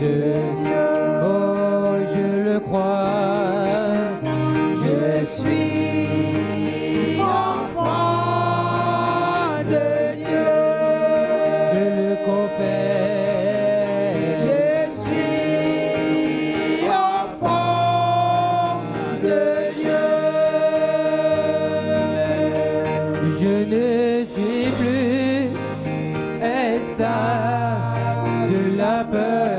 Dieu. Oh, je le crois. Je suis enfant de Dieu. Je le confesse. Je suis enfant de Dieu. Je ne suis plus esclave de la peur.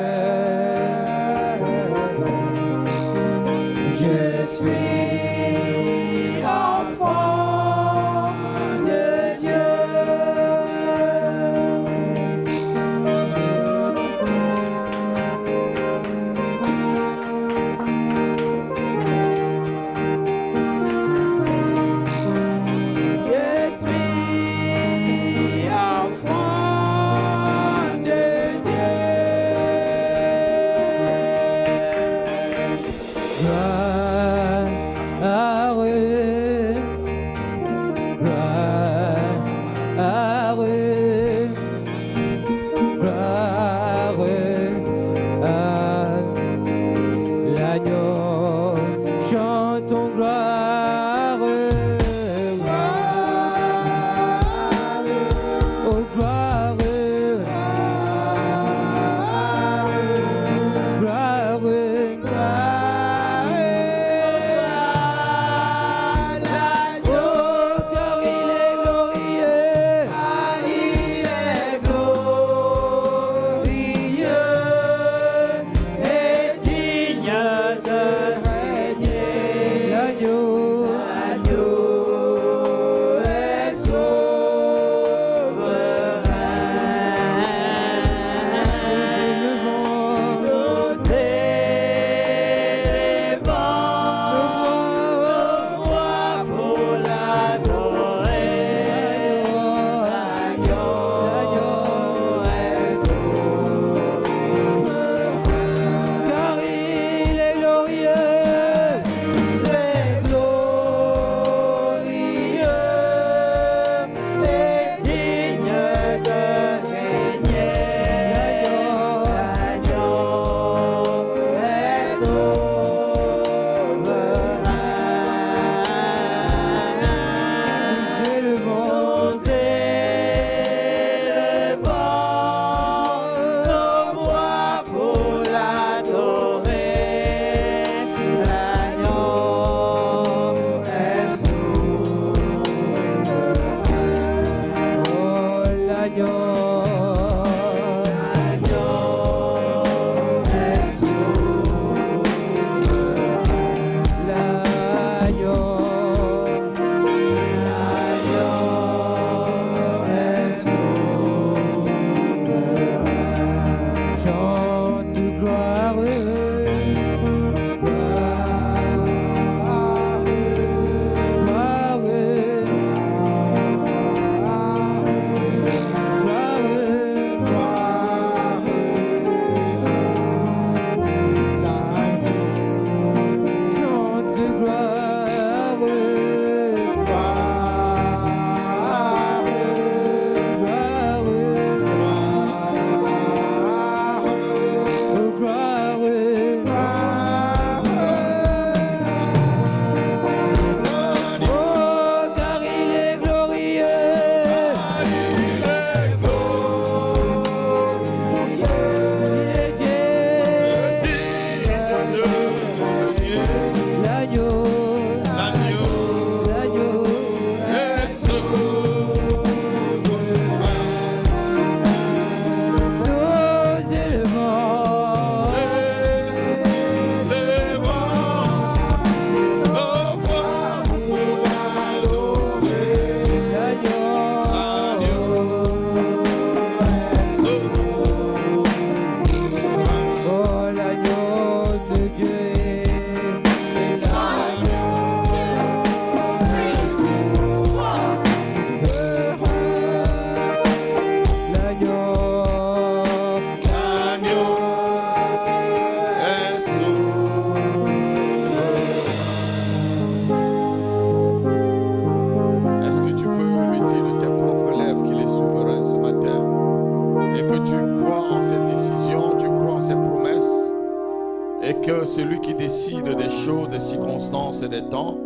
Et que celui qui décide des choses, des circonstances et des temps,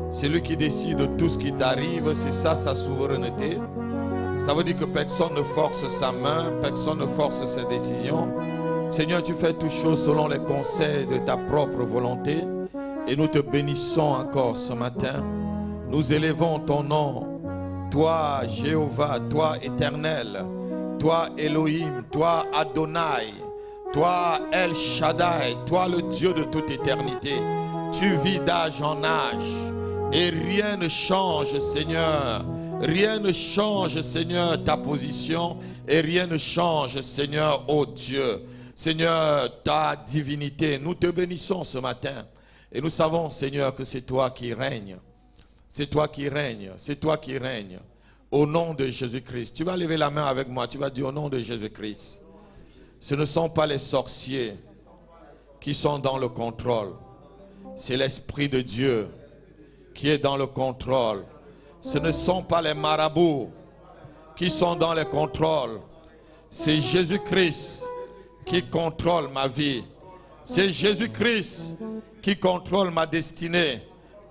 celui qui décide de tout ce qui t'arrive, c'est ça sa souveraineté. Ça veut dire que personne ne force sa main, personne ne force ses décisions. Seigneur, tu fais toutes choses selon les conseils de ta propre volonté. Et nous te bénissons encore ce matin. Nous élevons ton nom. Toi, Jéhovah, toi, Éternel. Toi, Elohim, toi, Adonai. Toi, El Shaddai, toi, le Dieu de toute éternité. Tu vis d'âge en âge. Et rien ne change, Seigneur. Rien ne change, Seigneur, ta position. Et rien ne change, Seigneur, ô Dieu. Seigneur, ta divinité. Nous te bénissons ce matin. Et nous savons, Seigneur, que c'est toi qui règnes. C'est toi qui règnes. C'est toi qui règnes. Au nom de Jésus-Christ. Tu vas lever la main avec moi. Tu vas dire au nom de Jésus-Christ. Ce ne sont pas les sorciers qui sont dans le contrôle. C'est l'Esprit de Dieu qui est dans le contrôle. Ce ne sont pas les marabouts qui sont dans le contrôle. C'est Jésus-Christ qui contrôle ma vie. C'est Jésus-Christ qui contrôle ma destinée.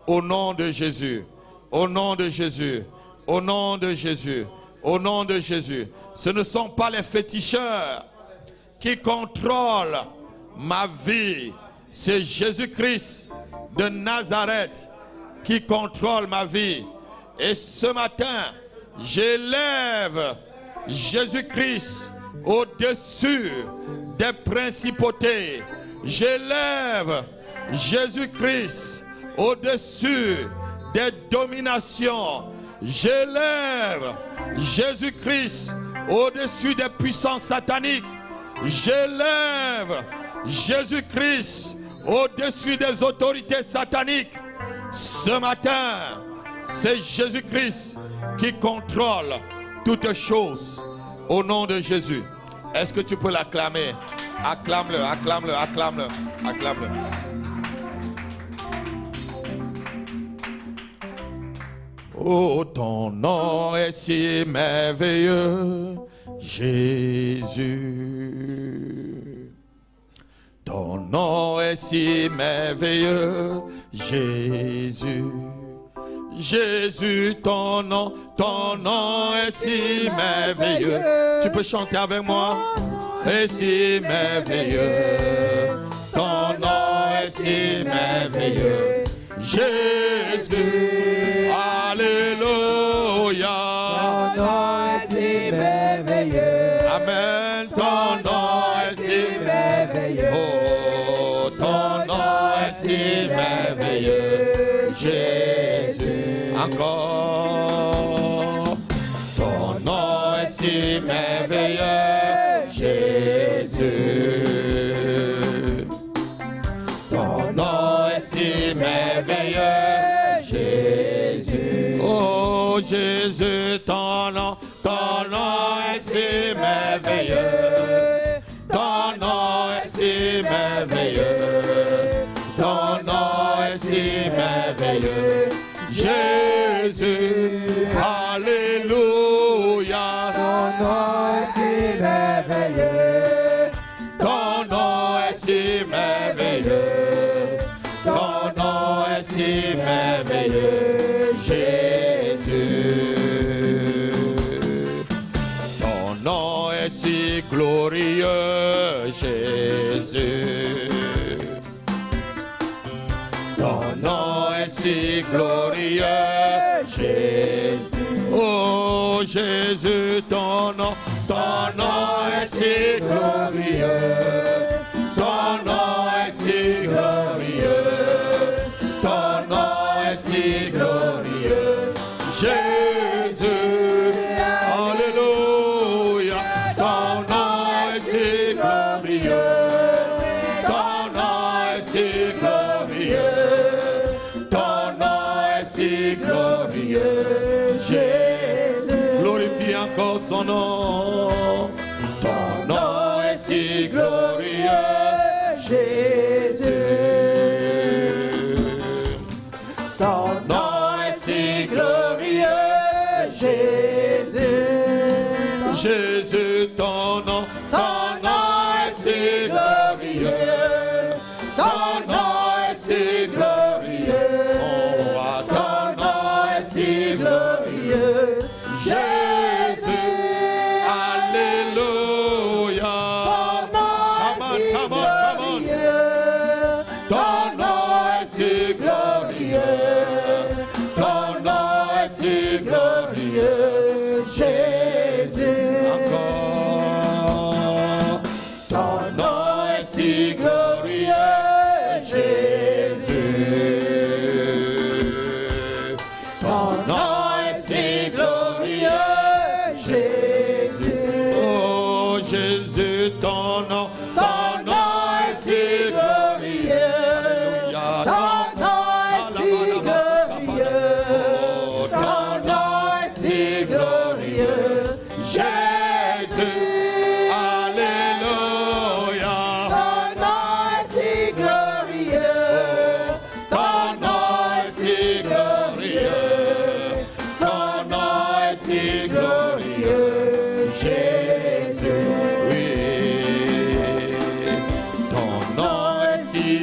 Au nom de Jésus. Au nom de Jésus. Au nom de Jésus. Au nom de Jésus. Ce ne sont pas les féticheurs qui contrôlent ma vie. C'est Jésus-Christ de Nazareth qui contrôle ma vie. Et ce matin, j'élève Jésus-Christ au-dessus des principautés. J'élève Jésus-Christ au-dessus des dominations. J'élève Jésus-Christ au-dessus des puissances sataniques. J'élève Jésus-Christ au-dessus des autorités sataniques. Ce matin, c'est Jésus-Christ qui contrôle toutes choses. Au nom de Jésus. Est-ce que tu peux l'acclamer? Acclame-le, acclame-le, acclame-le, acclame-le. Oh, ton nom est si merveilleux, Jésus. Ton nom est si merveilleux, Jésus. Jésus, ton nom est si merveilleux. Tu peux chanter avec moi. Est si merveilleux. Ton nom est si merveilleux. Jésus, alléluia. Ton nom est si merveilleux. Amen. Ton nom est si merveilleux. Oh, ton nom est si merveilleux. Jésus. Encore. Ton nom est si merveilleux. Jésus. Ton nom est si merveilleux. Jésus. Oh Jésus, ton nom est si merveilleux. Ton nom est si merveilleux. Ton nom est si merveilleux. Jésus, alléluia. Ton nom est si merveilleux. Ton nom est si merveilleux. Ton nom est si merveilleux. Jésus. Ton nom est si glorieux. Jésus. Ton nom est si glorieux, Jésus. Oh Jésus, ton nom est si glorieux. Ton nom est si glorieux. Ton nom est si glorieux, Jésus. Alléluia. Ton nom est si glorieux. Ton nom est si glorieux. Ton nom est si glorieux, Jésus. Glorifie encore son nom. Ton nom est si glorieux, Jésus. Ton nom est si glorieux, Jésus. Jésus, ton nom est si glorieux.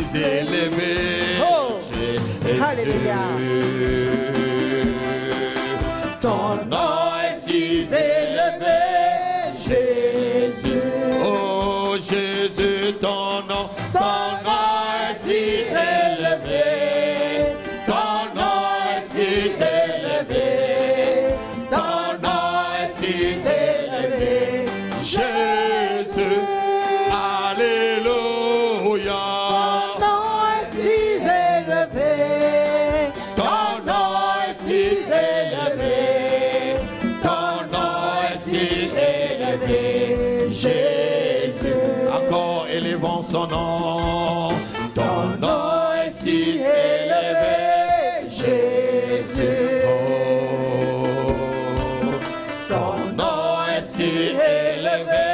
si élevé, Oh. Jésus. Alléluia. Ton nom est si élevé, Jésus. Oh Jésus, ton nom est si élevé. Ton nom est si élevé. Ton nom est si élevé, Jésus. Alléluia. Ton nom est si élevé. Ton nom est si élevé. Ton nom est si élevé, Jésus. Encore élevons son nom. Ton nom est si élevé, Jésus. Oh, ton nom est si élevé,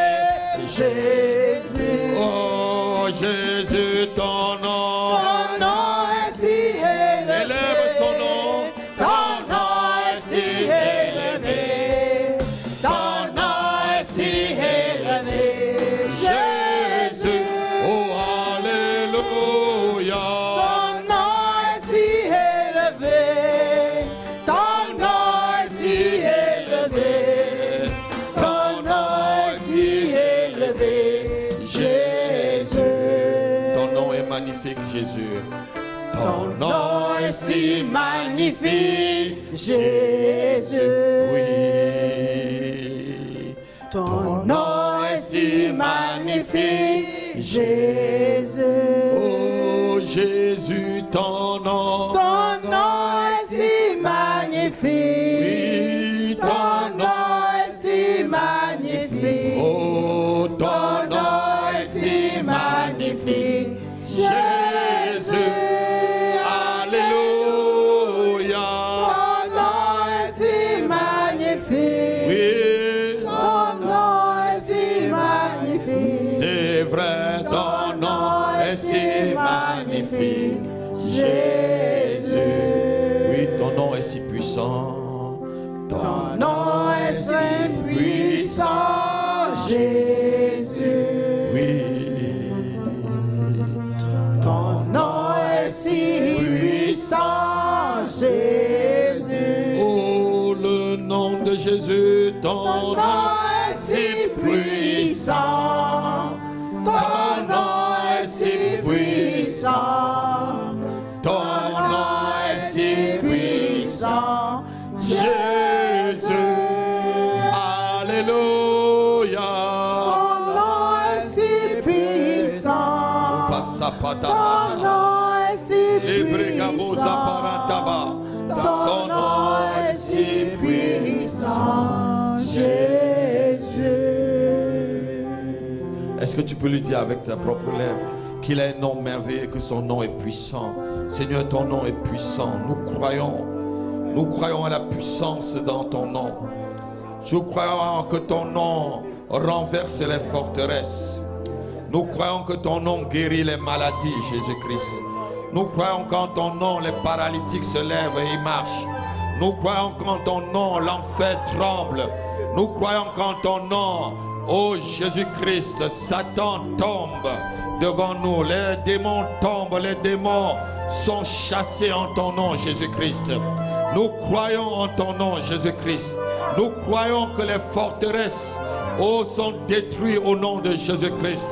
Jésus. Oh Jésus, ton nom. Ton nom est si élevé. Élève son nom. Ton nom est si élevé. Ton nom est si élevé. Jésus. Oh Alléluia. Ton nom est si élevé. Ton nom est si élevé. Ton nom est si élevé. Jésus. Ton nom est magnifique, Jésus. Ton nom est si magnifique, Jésus. Oui. Ton nom est si magnifique, Jésus. Oh Jésus, ton nom. Ton nom est si magnifique. Oui, Ton nom est si magnifique. Oh, Ton nom est si magnifique, Jésus. Alléluia. Ton nom est si magnifique. Oui, Ton nom est si magnifique. c'est vrai, ton nom est si magnifique, Jésus. Oui, ton nom est si puissant. Ton nom est si puissant, Jésus. Oui. Ton nom est si puissant, Jésus. Oh, le nom de Jésus, Ton ton nom est si puissant. Ton nom est si puissant. Ton nom est si puissant, Jésus. Alléluia. Ton nom est si puissant. Passapata. Ton nom est si Libregabosa puissant. parantaba. Ton nom est si puissant, Jésus. Est-ce que tu peux lui dire avec ta propre lèvre qu'il a un nom merveilleux, que son nom est puissant? Seigneur, ton nom est puissant. Nous croyons à la puissance dans ton nom. Nous croyons que ton nom renverse les forteresses. Nous croyons que ton nom guérit les maladies, Jésus-Christ. Nous croyons qu'en ton nom, les paralytiques se lèvent et ils marchent. Nous croyons qu'en ton nom, l'enfer tremble. Nous croyons qu'en ton nom, ô Jésus-Christ, Satan tombe devant nous. Les démons tombent, les démons sont chassés en ton nom, Jésus-Christ. Nous croyons en ton nom, Jésus-Christ. Nous croyons que les forteresses sont détruites au nom de Jésus-Christ.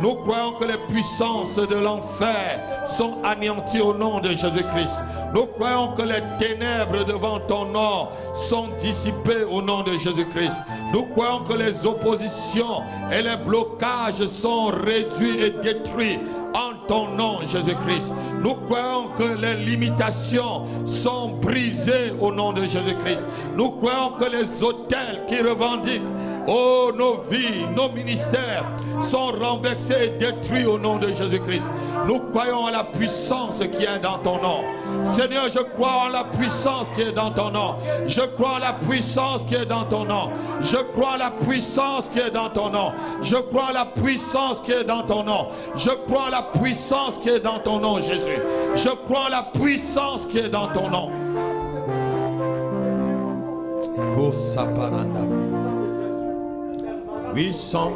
Nous croyons que les puissances de l'enfer sont anéanties au nom de Jésus-Christ. Nous croyons que les ténèbres devant ton nom sont dissipées au nom de Jésus-Christ. Nous croyons que les oppositions et les blocages sont réduits et détruits en ton nom, Jésus-Christ. Nous croyons que les limitations sont brisées au nom de Jésus-Christ. Nous croyons que les autels qui revendiquent nos vies, nos ministères sont renversés et détruits au nom de Jésus-Christ. Nous croyons à la puissance qui est dans ton nom. Seigneur, je crois en la puissance qui est dans ton nom. Je crois en la puissance qui est dans ton nom. Je crois en la puissance qui est dans ton nom. Je crois en la puissance qui est dans ton nom. Je crois en la puissance qui est dans ton nom, Jésus. Je crois en la puissance qui est dans ton nom. Puissant,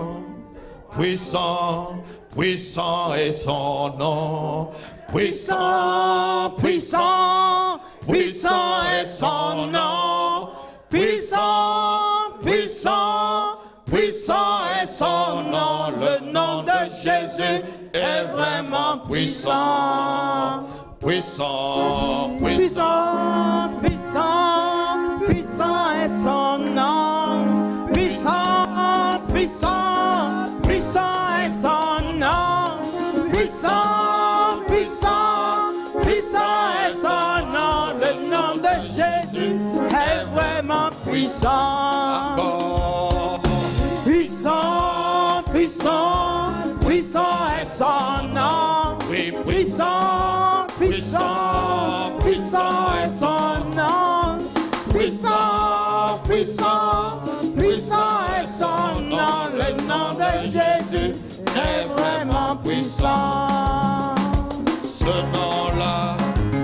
puissant, puissant est son nom. Puissant, puissant, puissant est son nom. Puissant, puissant, puissant est son nom. Le nom de Jésus est vraiment puissant. Puissant, puissant, puissant, puissant est son nom. Puissant, puissant, puissant est son nom. Puissant, puissant, puissant est son nom. Le nom de Jésus est vraiment puissant. encore. Puissant, puissant, puissant est son nom. Oui, Puissant, puissant, puissant est son nom. Puissant, puissant, puissant est son nom. Le nom de Jésus est vraiment puissant. ce nom-là,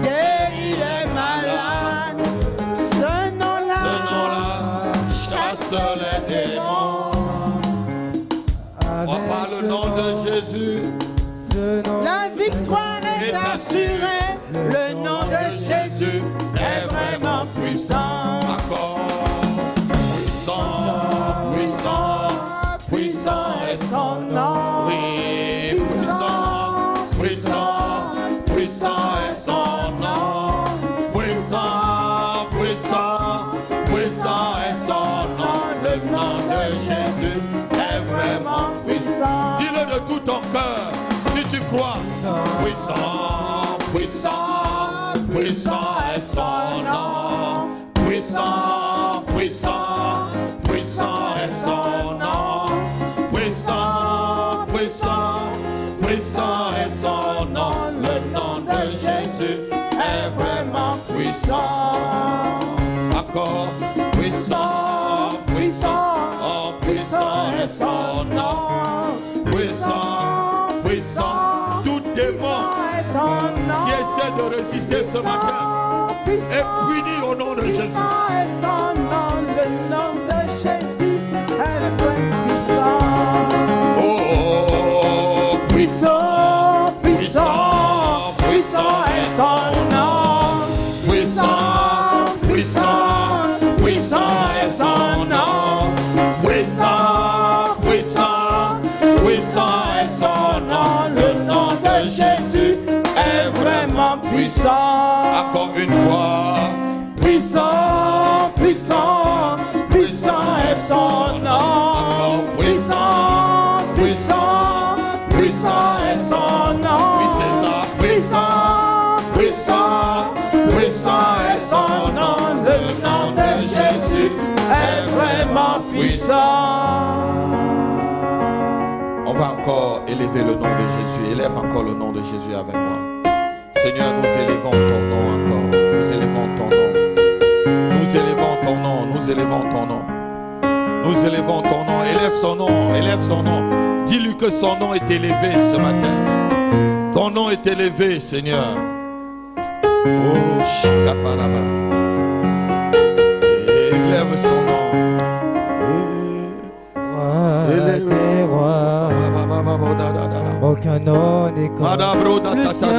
Guérit les malades. Ce nom-là chasse les démons. On parle le nom de Jésus. La victoire est assurée. Le nom de Jésus est vraiment puissant. Encore. Puissant, puissant, puissant est son nom. Oui, puissant, puissant, puissant est son nom. Puissant, puissant, puissant est son nom. Le nom de Jésus est vraiment puissant. Dis-le de tout ton cœur, si tu crois. Puissant, puissant, puissant est son nom. Puissant, puissant, puissant est son nom. Puissant, puissant, puissant est son nom. Le nom de Jésus est vraiment puissant. Encore puissant, puissant, oh puissant est son nom. Puissant, puissant, tout démon qui essaie de résister ce matin est puni au nom de Jésus. Puissant est son nom. Le nom de Jésus est vraiment puissant. Oh, puissant, Puissant, puissant est son nom. puissant, puissant, puissant est son nom. Puissant, puissant, puissant est son nom. Le nom de Jésus est vraiment puissant. Encore une fois, Puissant, puissant, puissant est son nom. Puissant, puissant, puissant est son nom. oui c'est ça, Puissant, puissant, puissant est son nom. Le nom de Jésus est vraiment puissant. On va encore élever le nom de Jésus. Élève encore le nom de Jésus avec moi. Seigneur, nous élevons ton nom encore. Nous élevons ton nom. Nous élevons ton nom. Nous élevons ton nom. Nous élevons ton nom. Élève son nom. Élève son nom. Dis-lui que son nom est élevé ce matin. Ton nom est élevé, Seigneur. Oh, Shikaparaba. Élève son nom. Aucun nom n'est comme le sien.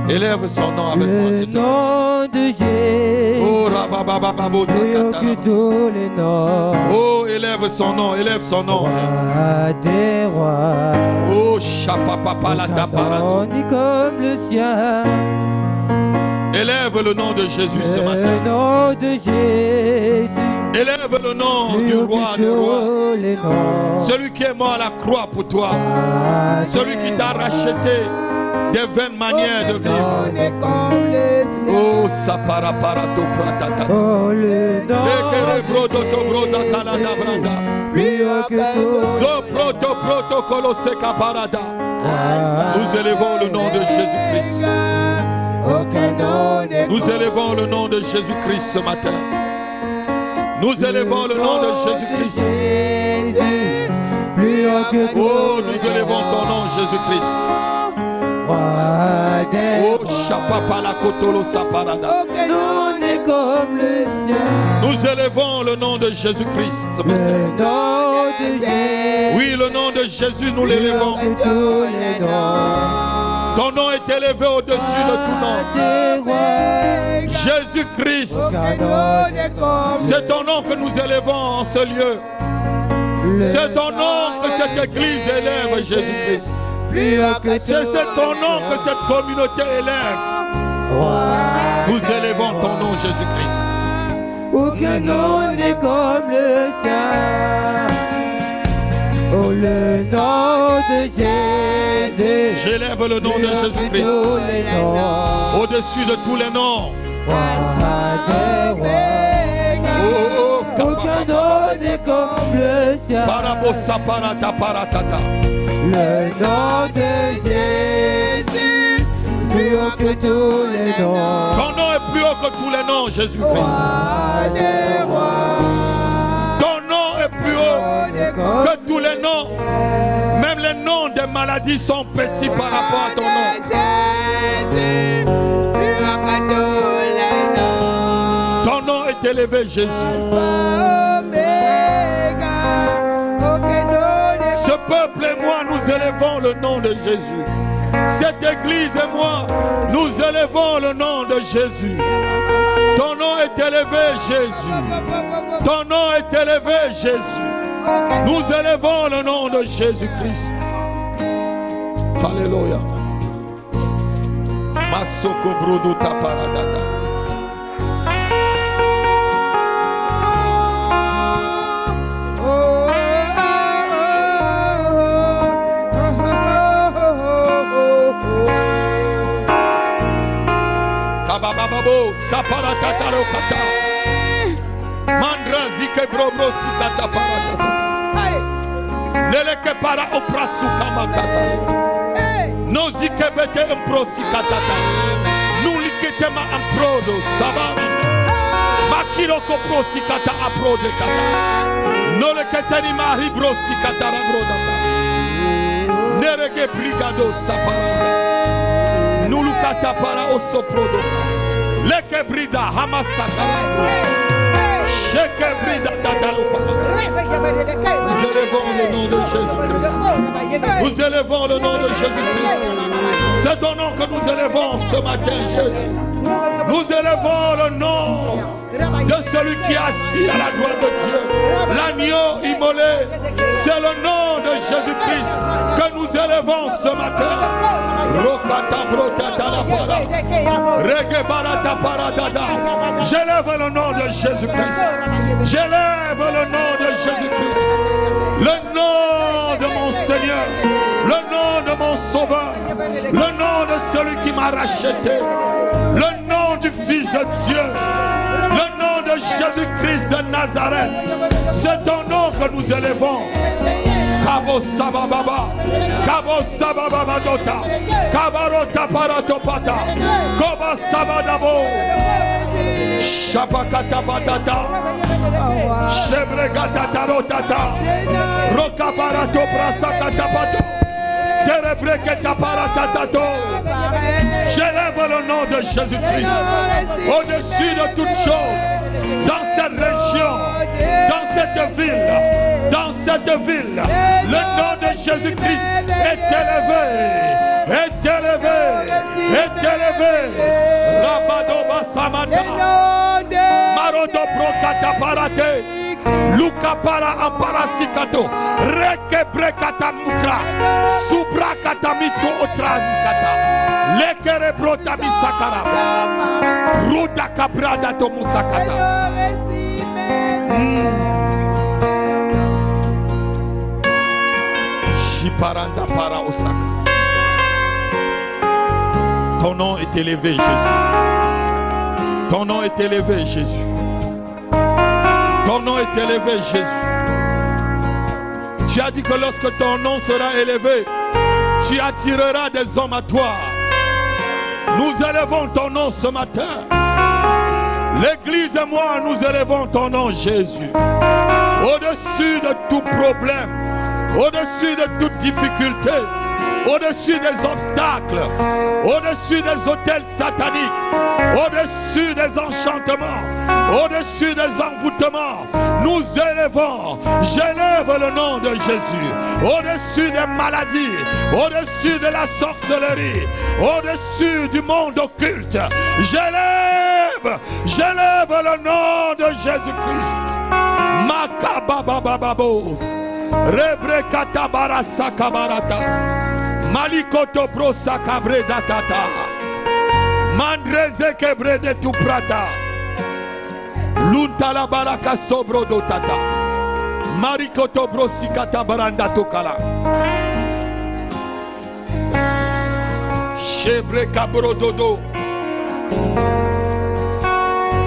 Élève son nom avec moi, Le s'il te plaît. nom de Jésus Oh, rababababo, plus haut que zakatala. tous les noms. Oh, élève son nom, élève son nom. Roi des rois. Oh, chapapapa la Aucun taparado. nom n'est comme le sien. Élève le nom de Jésus ce Le matin. nom de Jésus Élève le nom plus du haut roi que des rois. tous les noms. Celui qui est mort à la croix pour toi. Celui qui t'a racheté des vaines manières de vivre. Oh, saparaparato pratata. Oh, le nom Lekere brodo to broda de kalada Jésus branda. plus haut que tous. Zoproto protocolo sekaparada. Nous élevons le nom de Jésus-Christ. Aucun nom n'est Nous élevons le nom de Jésus-Christ ce matin. Nous élevons le nom de Jésus-Christ. Jésus, plus haut que tous. Oh, nous élevons ton nom, Jésus-Christ. Roi des Oh, chapapalakotolo saparada. Aucun nom n'est comme le sien. Nous élevons le nom de Jésus-Christ ce matin. Le nom de Jésus. Oui, le nom de Jésus, nous l'élevons. Plus haut que tous les noms. Ton nom est élevé au-dessus de tout nom. Des rois. Jésus-Christ, Cadeau. c'est ton nom que nous élevons en ce lieu. C'est ton nom que cette église élève, Jésus-Christ. Plus haut que C'est ton nom que cette communauté élève. Nous élevons ton nom, Jésus-Christ. Aucun nom n'est comme le sien. Oh, le nom de Jésus. J'élève le nom de Jésus-Christ Tous les noms. au-dessus de tous les noms. Roi des rois. Aucun nom n'est comme le sien. Parabosa parata paratata. Le nom de Jésus. Plus haut que tous les noms. Ton nom est plus haut que tous les noms, Jésus-Christ. Roi des rois. Ton nom est plus haut que tous les noms. Même les noms des maladies sont petits par rapport à ton nom. Jésus, plus haut que tous les noms. Ton nom est élevé, Jésus. Alpha, Oméga, aucun nom n'est Ce peuple et moi, nous élevons le nom de Jésus. Cette église et moi, nous élevons le nom de Jésus. Ton nom est élevé, Jésus. Ton nom est élevé, Jésus. Nous élevons le nom de Jésus-Christ. Alléluia. Masoko bruduta paradada. Kabababo saparatata rokata. Mandra zike brobro sikata paratata. Neleke para oprasuka matata. Nozike bete improsikatata. Nuliketema amprodo sababa. Makiro koprosikata aprode tata. Noleketeni mari brosikata rabrodata. Nerege brigado saparanda. Nulukata para osoprodo. Leke brida hamasakara. Sheke brida tatalupa. Nous élevons le nom de Jésus-Christ. Nous élevons le nom de Jésus-Christ. C'est ton nom que nous élevons ce matin, Jésus. Nous élevons le nom de celui qui est assis à la droite de Dieu. L'agneau immolé, c'est le nom de Jésus-Christ que nous élevons ce matin. J'élève le nom de Jésus-Christ. J'élève le nom de Jésus-Christ. Le nom de mon Seigneur. Le nom de mon Sauveur. Le nom de celui qui m'a racheté. Le nom du Fils de Dieu. Le nom de Jésus-Christ de Nazareth. C'est ton nom que nous élevons. Kabo Sabababa, Kabo Sabababa Dota, Kabarota Paratopata, Koba Sabadabo, Shabakata Batata, Shebregata Tarotata, Roka Parato Prasakata Pato, Terebreketa Paratatato. J'élève le nom de Jésus-Christ au-dessus de toutes choses, dans cette région, dans cette ville. Dans cette ville, le nom de Jésus-Christ est élevé, est élevé, est élevé. Rabadoba Samata, Marodo Brokata Parate, Luka Para Amparasikato, Reke Brekata Mukra, Subrakata Mitro Otrazikata, Lekere Brota Misakara, Ruda Cabrada Tomusakata. Paranda para Osaka. Ton nom est élevé, Jésus. Ton nom est élevé, Jésus. Ton nom est élevé, Jésus. Tu as dit que lorsque ton nom sera élevé, tu attireras des hommes à toi. Nous élevons ton nom ce matin. L'église et moi, nous élevons ton nom, Jésus. Au-dessus de tout problème, au-dessus de toute difficulté, au-dessus des obstacles, au-dessus des hôtels sataniques, au-dessus des enchantements, au-dessus des envoûtements. Nous élevons, j'élève le nom de Jésus, au-dessus des maladies, au-dessus de la sorcellerie, au-dessus du monde occulte. J'élève le nom de Jésus-Christ. Makababababos, Rebrekata barasaka barata, Malikoto brosaka bredatata, Mandreze kebrede tu prata, Luntala baraka sobro dotata, Marikoto brosikata baranda tokala, Chebre kabro dodo,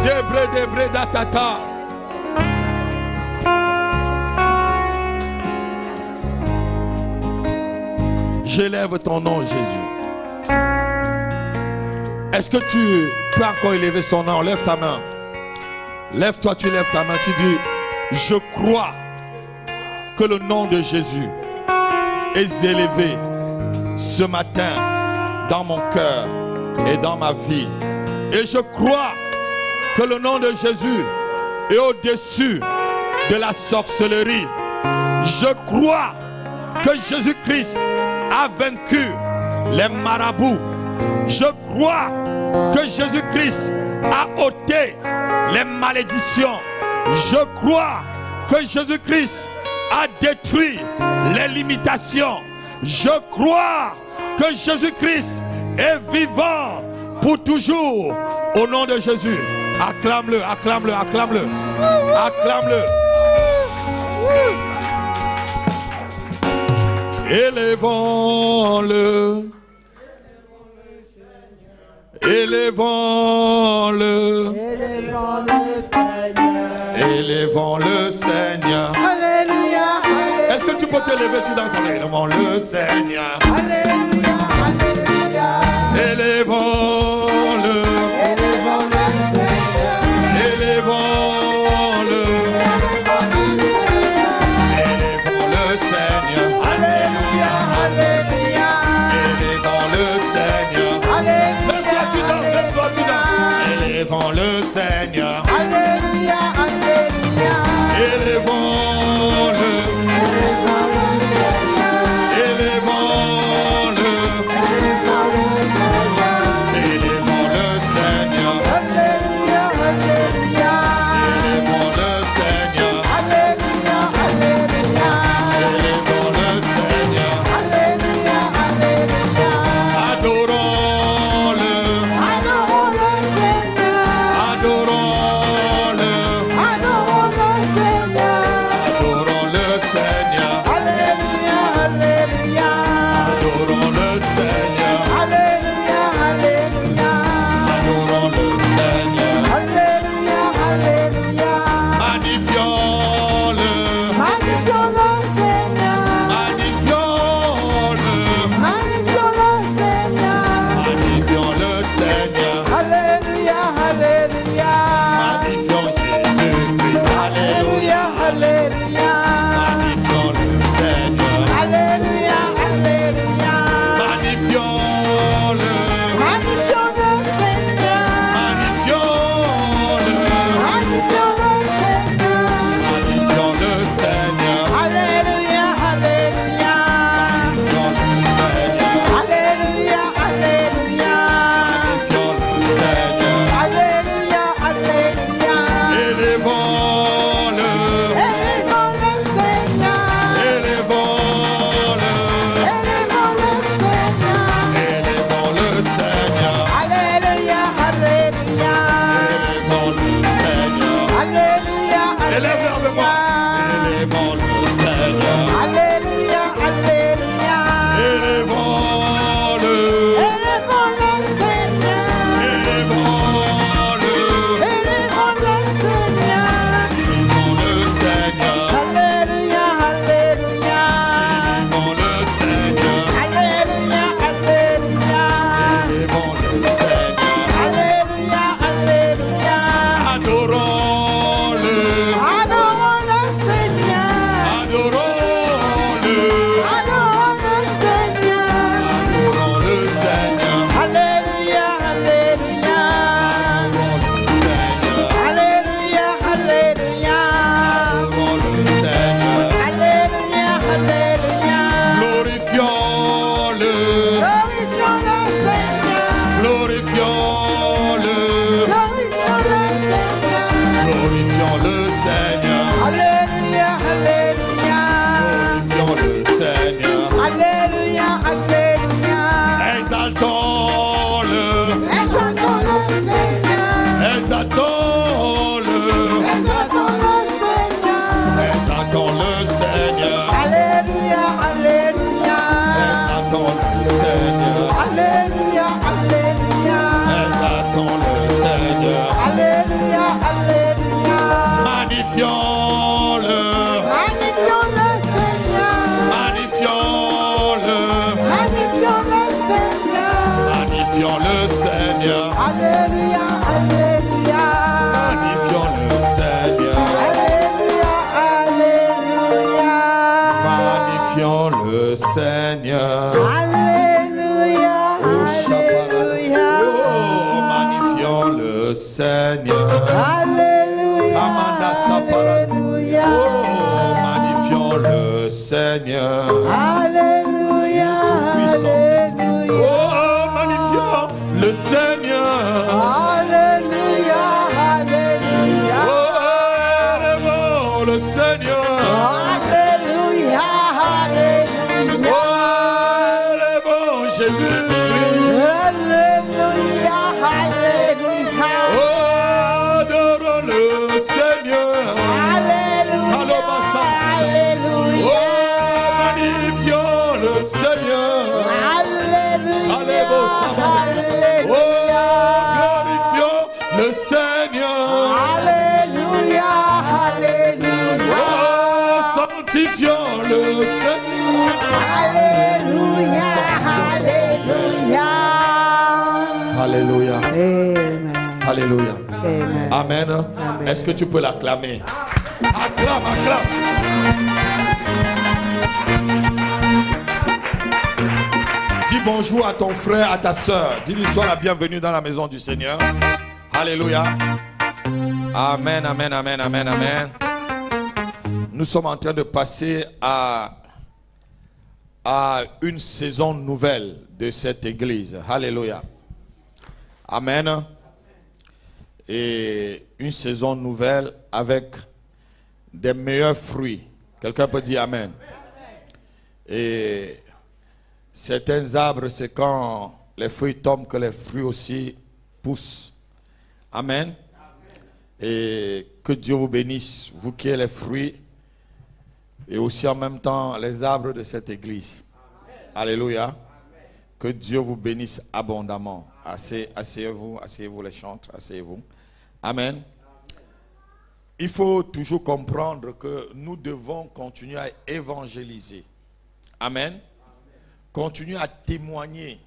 Zebre de bredatata. J'élève ton nom, Jésus. Est-ce que tu peux encore élever son nom? Lève ta main. Lève-toi, tu lèves ta main. Tu dis, je crois que le nom de Jésus est élevé ce matin dans mon cœur et dans ma vie. Et je crois que le nom de Jésus est au-dessus de la sorcellerie. Je crois que Jésus-Christ a vaincu les marabouts. Je crois que Jésus-Christ a ôté les malédictions. Je crois que Jésus-Christ a détruit les limitations. Je crois que Jésus-Christ est vivant pour toujours. Au nom de Jésus, acclame-le, acclame-le, acclame-le, acclame-le. Élevons-le, élevons-le, élevons le Seigneur. Alléluia, alléluia. Est-ce que tu peux te lever, tu danses? Élevons le Seigneur. Alléluia, alléluia. Élevons-le, Élevons le Seigneur. élevons-le, élevons le Seigneur. Alléluia, alléluia. Élevons le Seigneur. Alléluia, Lève-toi, tu danses, lève-toi, tu danses. Élevons le Seigneur. alléluia, alléluia. Élevons-le, élevons-le, élevons le Seigneur. Alléluia, alléluia. Élevons le Seigneur. Alléluia, alléluia. Élevons le Seigneur. Alléluia, alléluia. Adorons-le, Adorons le Seigneur. adorons-le. Exaltons-le. Exaltons le Seigneur. Exaltons-le. Exaltons le Seigneur. Exaltons le Seigneur. Alléluia, alléluia. Exaltons le Seigneur. Alléluia, alléluia. Exaltons le Seigneur. Alléluia, alléluia. Magnifions-le. Magnifions le Seigneur. Magnifions-le. Magnifions le Seigneur. Magnifions le Seigneur. Alléluia, alléluia. Magnifions le Seigneur. Alléluia, alléluia. Magnifions le Seigneur. Alléluia, Oh, alléluia. magnifions le Seigneur. Alléluia, Amanda Sapara. alléluia. Oh, magnifions le Seigneur. Alléluia, alléluia. Oh, magnifions le Seigneur. Alléluia, alléluia. Oh, élevons le Seigneur. Alléluia, alléluia. Oh, élevons Jésus-Christ. Alléluia, alléluia. Oh, adorons le Seigneur. Alléluia, Oh, alléluia. magnifions le Seigneur. Alléluia, Oh, glorifions le Seigneur. alléluia, alléluia. Oh, sanctifions le Seigneur. Alléluia, alléluia. Alléluia. Amen. Alléluia. Amen. Amen. Amen. Est-ce que tu peux l'acclamer? Acclame, acclame. Dis bonjour à ton frère, à ta soeur. Dis-lui sois la bienvenue dans la maison du Seigneur. Alléluia. Amen, amen, amen, amen, amen. Nous sommes en train de passer à une saison nouvelle de cette église. Alléluia. Amen. Et une saison nouvelle avec des meilleurs fruits. Quelqu'un peut dire amen. Et certains arbres, c'est quand les fruits tombent que les fruits aussi poussent. Amen. Et que Dieu vous bénisse, vous qui êtes les fruits, et aussi en même temps les arbres de cette église. Alléluia. Que Dieu vous bénisse abondamment. Asseyez-vous les chantres, asseyez-vous. Amen. Il faut toujours comprendre que nous devons continuer à évangéliser. Amen. Continuer à témoigner.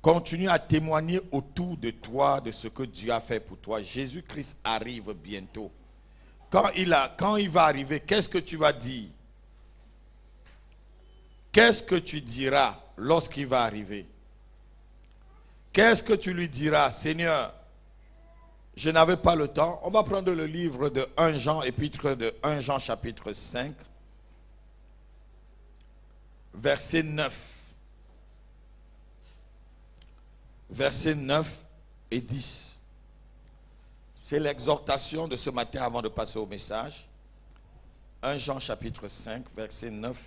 Continue à témoigner autour de toi de ce que Dieu a fait pour toi. Jésus-Christ arrive bientôt. Quand il va arriver, qu'est-ce que tu vas dire? Qu'est-ce que tu diras lorsqu'il va arriver? Qu'est-ce que tu lui diras? Seigneur, je n'avais pas le temps. On va prendre le livre de 1 Jean, épître de 1 Jean chapitre 5, verset 9. Versets 9 et 10. C'est l'exhortation de ce matin avant de passer au message. 1 Jean chapitre 5, versets 9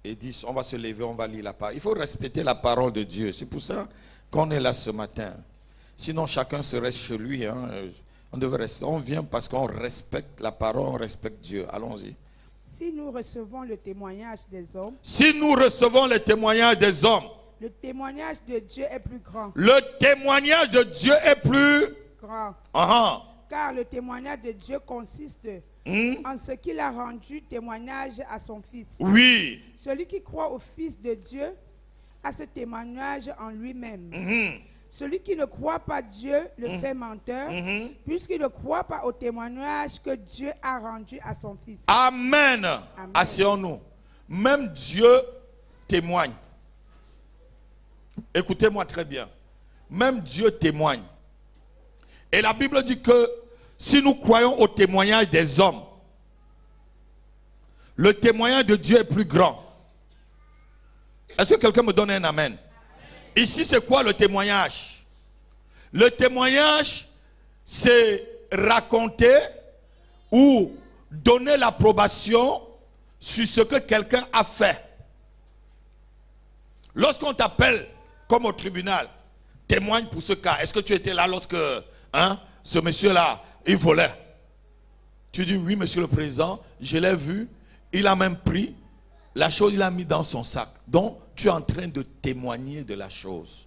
et 10. On va se lever, on va lire la parole. Il faut respecter la parole de Dieu. C'est pour ça qu'on est là ce matin. Sinon, chacun se reste chez lui. Hein. On devrait rester. On vient parce qu'on respecte la parole, on respecte Dieu. Allons-y. Si nous recevons le témoignage des hommes, Si nous recevons le témoignage des hommes, le témoignage de Dieu est plus grand. le témoignage de Dieu est plus Grand. Car le témoignage de Dieu consiste en ce qu'il a rendu témoignage à son Fils. Oui. Celui qui croit au Fils de Dieu a ce témoignage en lui-même. Celui qui ne croit pas Dieu le fait menteur, puisqu'il ne croit pas au témoignage que Dieu a rendu à son Fils. Amen. Amen. Asseyons-nous. Même Dieu témoigne. Écoutez-moi très bien. Même Dieu témoigne. Et la Bible dit que si nous croyons au témoignage des hommes, le témoignage de Dieu est plus grand. Est-ce que quelqu'un me donne un amen? Ici, c'est quoi le témoignage? Le témoignage, c'est raconter ou donner l'approbation sur ce que quelqu'un a fait. Lorsqu'on t'appelle comme au tribunal, témoigne pour ce cas. Est-ce que tu étais là lorsque ce monsieur-là, il volait? Tu dis oui, monsieur le président, je l'ai vu. Il a même pris la chose, il l'a mis dans son sac. Donc, tu es en train de témoigner de la chose.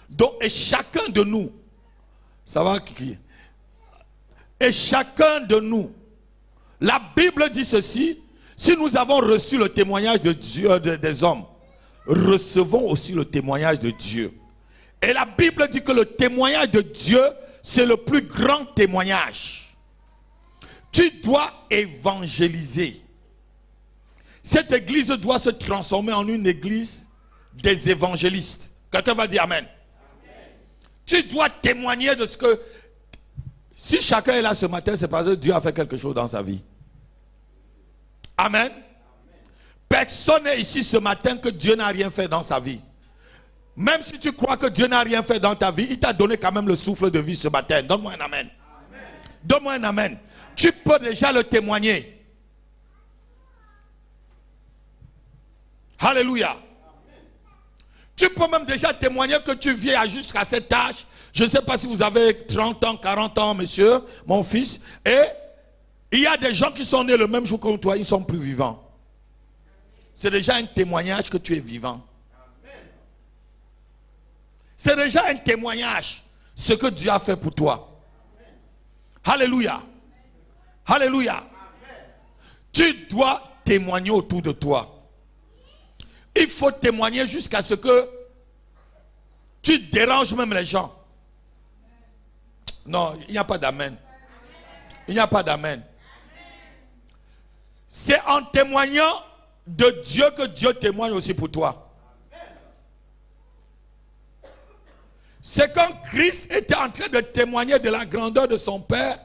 Donc, et chacun de nous, ça va qui? Et chacun de nous, la Bible dit ceci, si nous avons reçu le témoignage de Dieu, des hommes, recevons aussi le témoignage de Dieu. Et la Bible dit que le témoignage de Dieu, c'est le plus grand témoignage. Tu dois évangéliser. Cette église doit se transformer en une église des évangélistes. Quelqu'un va dire Amen. Tu dois témoigner de ce que... Si chacun est là ce matin, c'est parce que Dieu a fait quelque chose dans sa vie. Amen. Personne n'est ici ce matin que Dieu n'a rien fait dans sa vie. Même si tu crois que Dieu n'a rien fait dans ta vie, il t'a donné quand même le souffle de vie ce matin. Donne-moi un amen. Donne-moi un amen. Tu peux déjà le témoigner. Alléluia. Tu peux même déjà témoigner que tu viens jusqu'à cet âge. Je ne sais pas si vous avez 30 ans, 40 ans, monsieur, mon fils. Et il y a des gens qui sont nés le même jour que toi, ils ne sont plus vivants. C'est déjà un témoignage que tu es vivant. C'est déjà un témoignage, ce que Dieu a fait pour toi. Alléluia. Alléluia. Tu dois témoigner autour de toi. Il faut témoigner jusqu'à ce que tu déranges même les gens. Non, il n'y a pas d'amen. Il n'y a pas d'amen. C'est en témoignant de Dieu que Dieu témoigne aussi pour toi. C'est quand Christ était en train de témoigner de la grandeur de son Père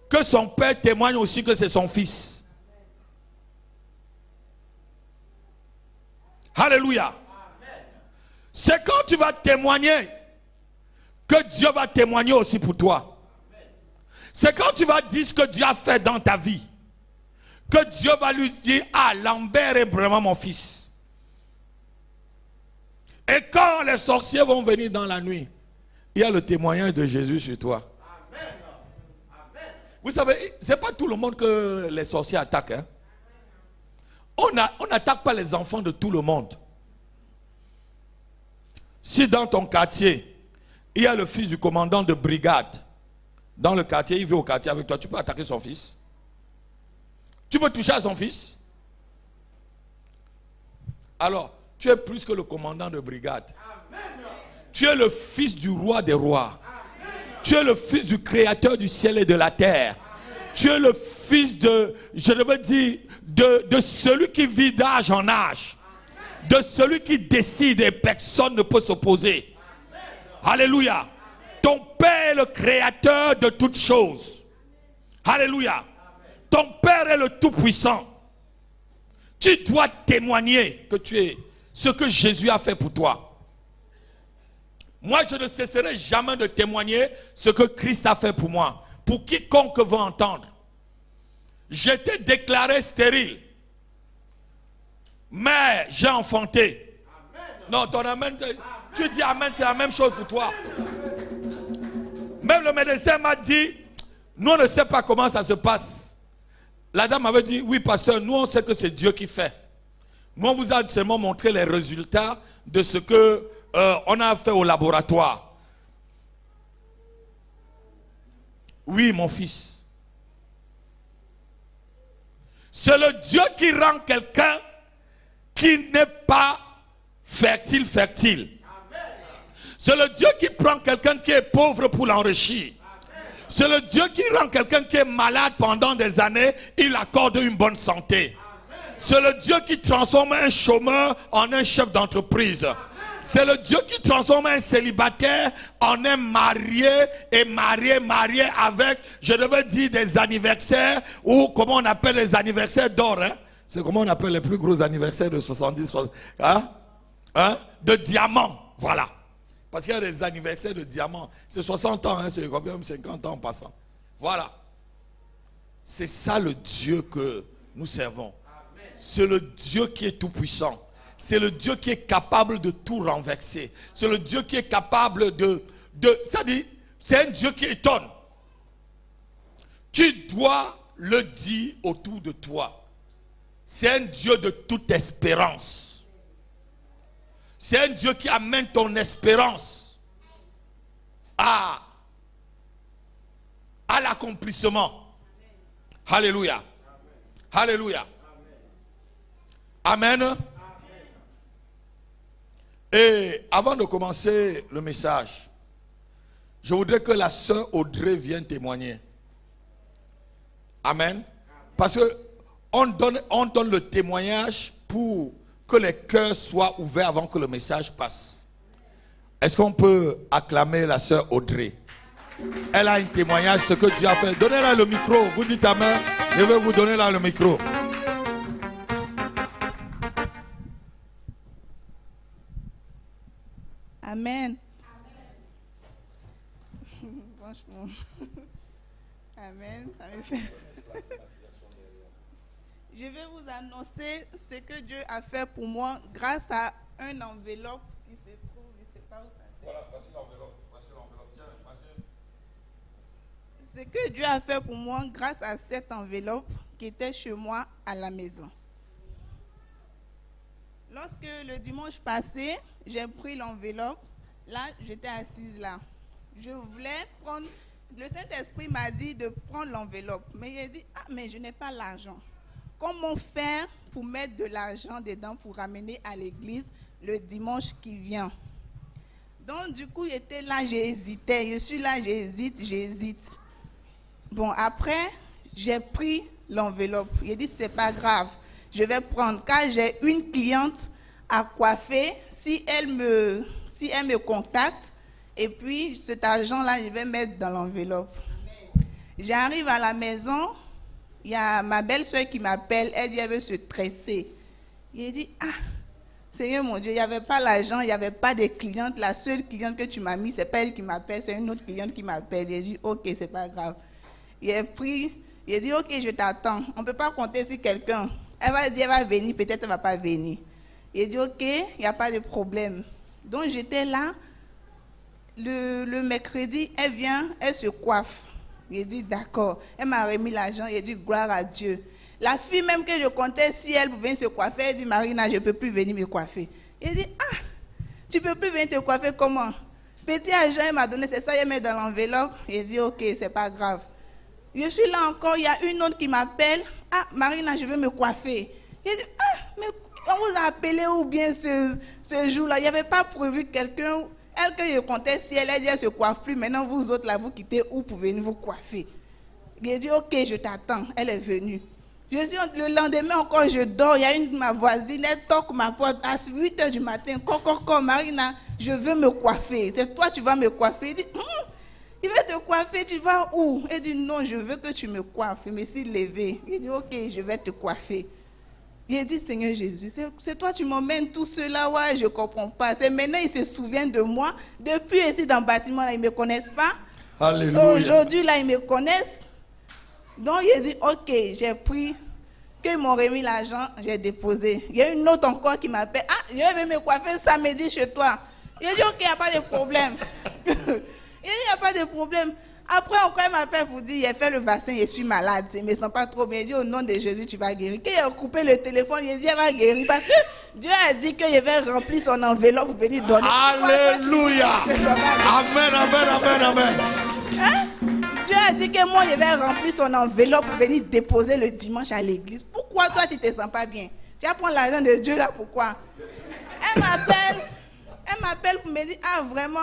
que son Père témoigne aussi que c'est son Fils. Alléluia. C'est quand tu vas témoigner que Dieu va témoigner aussi pour toi. C'est quand tu vas dire ce que Dieu a fait dans ta vie que Dieu va lui dire, ah, Lambert est vraiment mon fils. Et quand les sorciers vont venir dans la nuit, il y a le témoignage de Jésus sur toi. Amen. Vous savez, ce n'est pas tout le monde que les sorciers attaquent. Hein? On n'attaque pas les enfants de tout le monde. Si dans ton quartier, il y a le fils du commandant de brigade, dans le quartier, il vit au quartier avec toi, tu peux attaquer son fils. Tu peux toucher à son fils. Alors, tu es plus que le commandant de brigade. Amen. Tu es le fils du roi des rois. Amen. Tu es le fils du créateur du ciel et de la terre. Amen. Tu es le fils de, je veux dire, de celui qui vit d'âge en âge. Amen. De celui qui décide et personne ne peut s'opposer. Alléluia. Amen. Ton Père est le créateur de toutes choses. Alléluia. Amen. Ton Père est le Tout-Puissant. Tu dois témoigner que tu es ce que Jésus a fait pour toi. Moi, je ne cesserai jamais de témoigner ce que Christ a fait pour moi. Pour quiconque veut entendre. J'étais déclaré stérile. Mais j'ai enfanté. Amen. Non, ton amen, tu dis amen, c'est la même chose pour toi. Même le médecin m'a dit, nous on ne sait pas comment ça se passe. La dame m'avait dit, oui pasteur, nous on sait que c'est Dieu qui fait. Nous on vous a seulement montré les résultats de ce que on a fait au laboratoire. Oui mon fils. C'est le Dieu qui rend quelqu'un qui n'est pas fertile. C'est le Dieu qui prend quelqu'un qui est pauvre pour l'enrichir. C'est le Dieu qui rend quelqu'un qui est malade pendant des années, il accorde une bonne santé. C'est le Dieu qui transforme un chômeur en un chef d'entreprise. C'est le Dieu qui transforme un célibataire en un marié et marié avec, je devais dire, des anniversaires, ou comment on appelle les anniversaires d'or. Hein? C'est comment on appelle les plus gros anniversaires de 70, de diamants. Voilà. Parce qu'il y a des anniversaires de diamants. C'est 60 ans, hein, c'est même 50 ans en passant. Voilà. C'est ça le Dieu que nous servons. C'est le Dieu qui est tout puissant. c'est le Dieu qui est capable de tout renverser. C'est le Dieu qui est capable ça dit, c'est un Dieu qui étonne. Tu dois le dire autour de toi. C'est un Dieu de toute espérance. C'est un Dieu qui amène ton espérance à l'accomplissement. Alléluia. Alléluia. Amen. Et avant de commencer le message, je voudrais que la sœur Audrey vienne témoigner. Amen. Parce que on donne le témoignage pour que les cœurs soient ouverts avant que le message passe. Est-ce qu'on peut acclamer la sœur Audrey? Elle a un témoignage, ce que Dieu a fait. Donnez-la le micro. Vous dites amen. Je vais vous donner là le micro. Amen. Franchement. Amen. Ça me fait. Je vais vous annoncer ce que Dieu a fait pour moi grâce à un enveloppe qui se trouve, je ne sais pas où ça se trouve. Voilà, voici l'enveloppe. Tiens, voici. Ce que Dieu a fait pour moi grâce à cette enveloppe qui était chez moi à la maison. Lorsque le dimanche passé, j'ai pris l'enveloppe, là, j'étais assise là. Je voulais prendre, le Saint-Esprit m'a dit de prendre l'enveloppe. Mais il a dit, mais je n'ai pas l'argent. Comment faire pour mettre de l'argent dedans pour ramener à l'église le dimanche qui vient? Donc, du coup, j'étais là, j'hésitais. Je suis là, j'hésite. Bon, après, j'ai pris l'enveloppe. J'ai dit, c'est pas grave. Je vais prendre, car j'ai une cliente à coiffer, si elle me contacte, et puis cet argent-là, je vais mettre dans l'enveloppe. J'arrive à la maison, il y a ma belle-soeur qui m'appelle, elle dit qu'elle veut se tresser. J'ai dit, Seigneur mon Dieu, il n'y avait pas l'argent, il n'y avait pas de cliente, la seule cliente que tu m'as mis, c'est pas elle qui m'appelle, c'est une autre cliente qui m'appelle. J'ai dit, ok, c'est pas grave. J'ai dit, ok, je t'attends, on ne peut pas compter sur quelqu'un. Elle va dire, elle va venir, peut-être elle ne va pas venir. J'ai dit, ok, il n'y a pas de problème. Donc j'étais là, le mercredi, elle vient, elle se coiffe. J'ai dit, d'accord. Elle m'a remis l'argent, j'ai dit, gloire à Dieu. La fille même que je comptais, si elle pouvait se coiffer, elle dit, Marina, je ne peux plus venir me coiffer. J'ai dit, tu ne peux plus venir te coiffer comment? Petit argent, elle m'a donné, c'est ça, elle met dans l'enveloppe. J'ai dit, ok, c'est pas grave. Je suis là encore, il y a une autre qui m'appelle. Marina, je veux me coiffer. J'ai dit, mais on vous a appelé ou bien ce jour-là? Il n'y avait pas prévu quelqu'un. Elle que je comptais, si elle a dit, elle se coiffe plus. Maintenant, vous autres, là, vous quittez où pour venir vous coiffer? J'ai dit, ok, je t'attends. Elle est venue. Le lendemain encore, je dors. Il y a ma voisine, elle toque ma porte à 8h du matin. Marina, je veux me coiffer. C'est toi, tu vas me coiffer. Il dit, il va te coiffer, tu vas où? Elle dit, non, je veux que tu me coiffes. Mais s'il levé, il dit, ok, je vais te coiffer. Il dit, Seigneur Jésus, c'est toi, tu m'emmènes tout cela, ouais, je ne comprends pas. C'est maintenant, ils se souviennent de moi. Depuis ici dans le bâtiment, là, ils ne me connaissent pas. Alléluia. Aujourd'hui, là, ils me connaissent. Donc, il dit, ok, j'ai pris, qu'ils m'ont remis l'argent, j'ai déposé. Il y a une autre encore qui m'appelle, je vais me coiffer samedi chez toi. Il dit, ok, il n'y a pas de problème. Il dit, il n'y a pas de problème. Après, encore, il m'appelle pour dire, j'ai fait le vaccin, je suis malade, je ne me sens pas trop bien. Il dit, au nom de Jésus, tu vas guérir. Quand il a coupé le téléphone, il dit, elle va guérir. Parce que Dieu a dit qu'il va remplir son enveloppe pour venir donner. Alléluia. Amen, amen, amen, amen. Dieu a dit que moi, je vais remplir son enveloppe pour venir déposer le dimanche à l'église. Pourquoi toi, tu ne te sens pas bien? Tu vas prendre l'argent de Dieu là, pourquoi? Elle m'appelle pour me dire, vraiment,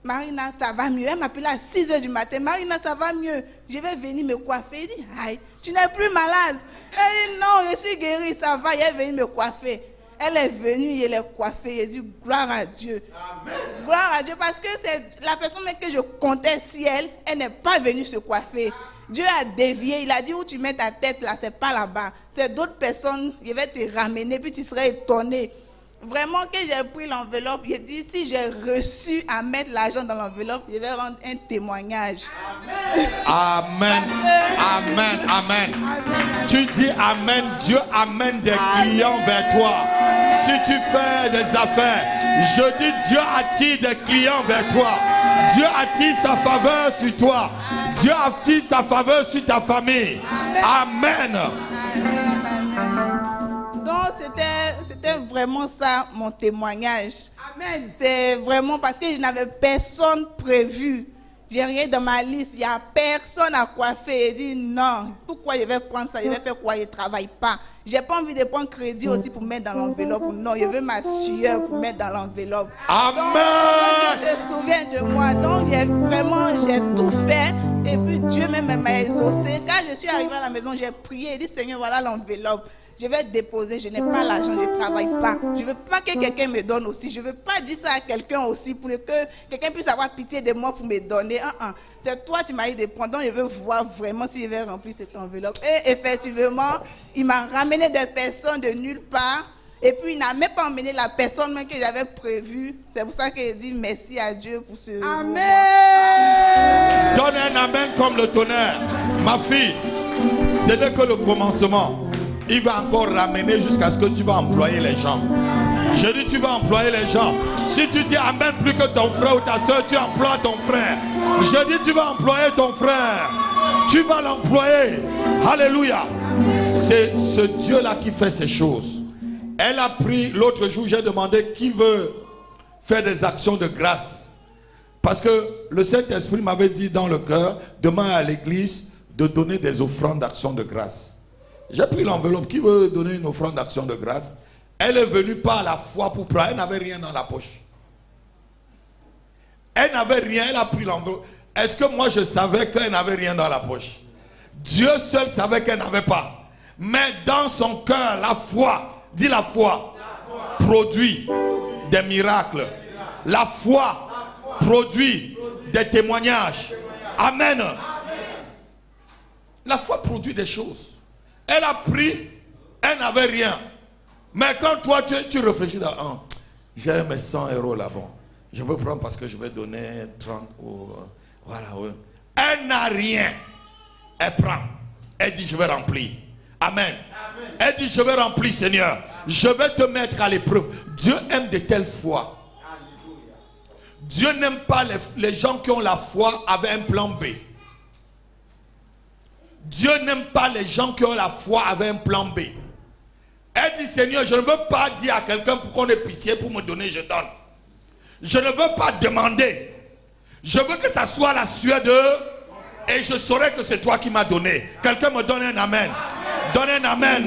Marina, ça va mieux. Elle m'appelle à 6h du matin. Marina, ça va mieux. Je vais venir me coiffer. Elle dit, aïe, tu n'es plus malade. Elle dit, non, je suis guérie, ça va. Elle est venue me coiffer. Elle est venue, elle est coiffée. Elle dit, gloire à Dieu. Amen. Gloire à Dieu, parce que c'est la personne que je comptais si elle n'est pas venue se coiffer. Dieu a dévié. Il a dit, où tu mets ta tête là, c'est pas là-bas. C'est d'autres personnes, je vais te ramener, puis tu serais étonné. vraiment que j'ai pris l'enveloppe, j'ai dit si j'ai reçu à mettre l'argent dans l'enveloppe, je vais rendre un témoignage. Amen. Amen. Amen. Tu dis Amen. Dieu amène des clients vers toi. Si tu fais des affaires, je dis Dieu attire des clients vers toi. Dieu attire sa faveur sur toi. Dieu attire sa faveur sur ta famille. Amen. Donc c'était vraiment ça mon témoignage. Amen. C'est vraiment parce que je n'avais personne prévu. J'ai rien dans ma liste. Il n'y a personne à coiffer. J'ai dit non. Pourquoi je vais prendre ça? Je vais faire quoi? Je ne travaille pas. J'ai pas envie de prendre crédit aussi pour mettre dans l'enveloppe. Non, je veux ma sueur pour mettre dans l'enveloppe. Amen. Donc, je me souviens de moi. Donc j'ai tout fait. Et puis Dieu même m'a exaucé. Quand je suis arrivée à la maison, j'ai prié. J'ai dit Seigneur, voilà l'enveloppe. Je vais déposer, je n'ai pas l'argent, je ne travaille pas. Je ne veux pas que quelqu'un me donne aussi. Je ne veux pas dire ça à quelqu'un aussi pour que quelqu'un puisse avoir pitié de moi pour me donner. C'est toi, tu m'as dit de prendre. Donc, je veux voir vraiment si je vais remplir cette enveloppe. Et effectivement, il m'a ramené des personnes de nulle part. Et puis, il n'a même pas emmené la personne même que j'avais prévue. C'est pour ça que je dis merci à Dieu pour ce Amen. Donne un amen comme le tonnerre. Ma fille, ce n'est que le commencement. Il va encore ramener jusqu'à ce que tu vas employer les gens. Je dis tu vas employer les gens. Si tu dis amen plus que ton frère ou ta soeur, tu emploies ton frère. Je dis tu vas employer ton frère. Tu vas l'employer. Alléluia. C'est ce Dieu-là qui fait ces choses. Elle a pris, l'autre jour j'ai demandé qui veut faire des actions de grâce. Parce que le Saint-Esprit m'avait dit dans le cœur, demain à l'église, de donner des offrandes d'action de grâce. J'ai pris l'enveloppe. Qui veut donner une offrande d'action de grâce? Elle est venue par la foi pour prendre. Elle n'avait rien dans la poche. Elle n'avait rien. Elle a pris l'enveloppe. Est-ce que moi je savais qu'elle n'avait rien dans la poche? Dieu seul savait qu'elle n'avait pas. Mais dans son cœur, la foi, dis la foi, produit des miracles. La foi produit des témoignages. Amen. La foi produit des choses. Elle a pris, elle n'avait rien. Mais quand toi, tu réfléchis dans j'ai mes 100 € là, bon, je veux prendre parce que je vais donner 30 ou voilà. Ouais. Elle n'a rien. Elle prend. Elle dit, je vais remplir. Amen. Elle dit, je vais remplir, Seigneur. Je vais te mettre à l'épreuve. Dieu aime de telles foi. Dieu n'aime pas les gens qui ont la foi avec un plan B. Dieu n'aime pas les gens qui ont la foi avec un plan B. Elle dit, Seigneur, je ne veux pas dire à quelqu'un pour qu'on ait pitié, pour me donner, je donne. Je ne veux pas demander. Je veux que ça soit la sueur de... Et je saurai que c'est toi qui m'as donné. Quelqu'un me donne un amen. Donne un amen.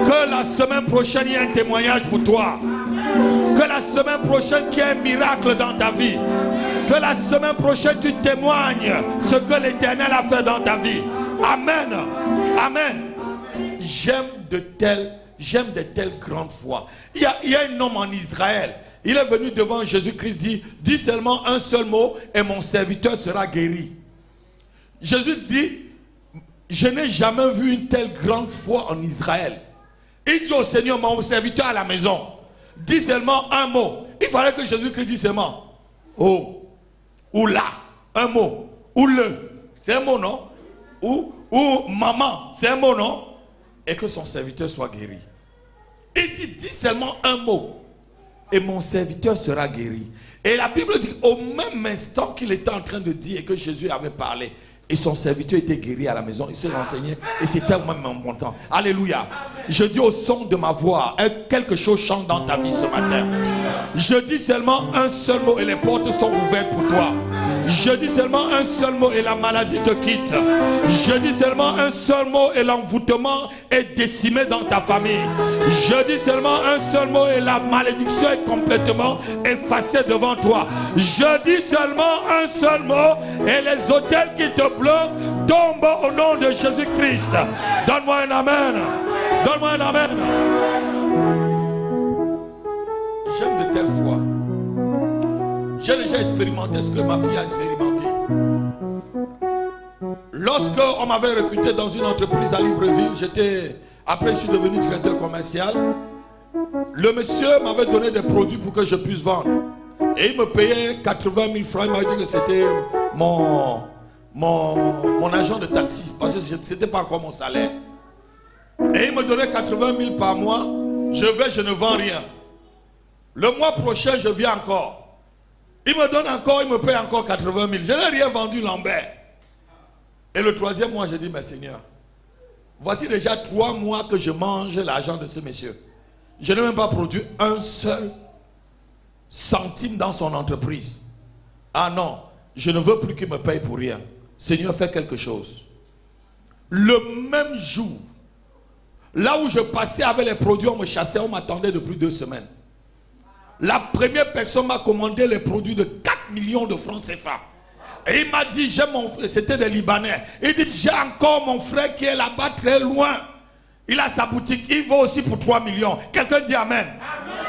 Que la semaine prochaine, il y ait un témoignage pour toi. Que la semaine prochaine, qu'il y ait un miracle dans ta vie. Que la semaine prochaine, tu témoignes ce que l'Éternel a fait dans ta vie. Amen. Amen. J'aime de telles grandes foi. Il y a un homme en Israël. Il est venu devant Jésus-Christ, dis seulement un seul mot et mon serviteur sera guéri. Jésus dit, je n'ai jamais vu une telle grande foi en Israël. Il dit au Seigneur, mon serviteur à la maison, dis seulement un mot. Il fallait que Jésus-Christ dise seulement, oh, ou là, un mot, ou le, c'est un mot, non? Ou maman, c'est un mot, non? Et que son serviteur soit guéri. Il dit, dis seulement un mot et mon serviteur sera guéri. Et la Bible dit, au même instant qu'il était en train de dire et que Jésus avait parlé, et son serviteur était guéri à la maison, il s'est renseigné et c'était au même montant. Alléluia. Je dis au son de ma voix, quelque chose change dans ta vie ce matin. Je dis seulement un seul mot et les portes sont ouvertes pour toi. Je dis seulement un seul mot et la maladie te quitte. Je dis seulement un seul mot et l'envoûtement est décimé dans ta famille. Je dis seulement un seul mot et la malédiction est complètement effacée devant toi. Je dis seulement un seul mot et les autels qui te bloquent tombent au nom de Jésus-Christ. Donne-moi un amen. Donne-moi un amen. J'aime de telle foi. J'ai déjà expérimenté ce que ma fille a expérimenté. Lorsque on m'avait recruté dans une entreprise à Libreville, après je suis devenu directeur commercial. Le monsieur m'avait donné des produits pour que je puisse vendre. Et il me payait 80 000 francs. Il m'a dit que c'était mon agent de taxi. Parce que ce n'était pas encore mon salaire. Et il me donnait 80 000 par mois. Je ne vends rien. Le mois prochain, je viens encore. Il me donne encore, il me paye encore 80 000. Je n'ai rien vendu, Lambert. Et le troisième mois, je dis, mais Seigneur, voici déjà 3 mois que je mange l'argent de ce monsieur. Je n'ai même pas produit un seul centime dans son entreprise. Ah non, je ne veux plus qu'il me paye pour rien. Seigneur, fais quelque chose. Le même jour, là où je passais avec les produits, on me chassait, on m'attendait depuis 2 semaines. La première personne m'a commandé les produits de 4 millions de francs CFA. Et il m'a dit, c'était des Libanais. Il dit, j'ai encore mon frère qui est là-bas très loin. Il a sa boutique, il vaut aussi pour 3 millions. Quelqu'un dit Amen. Amen.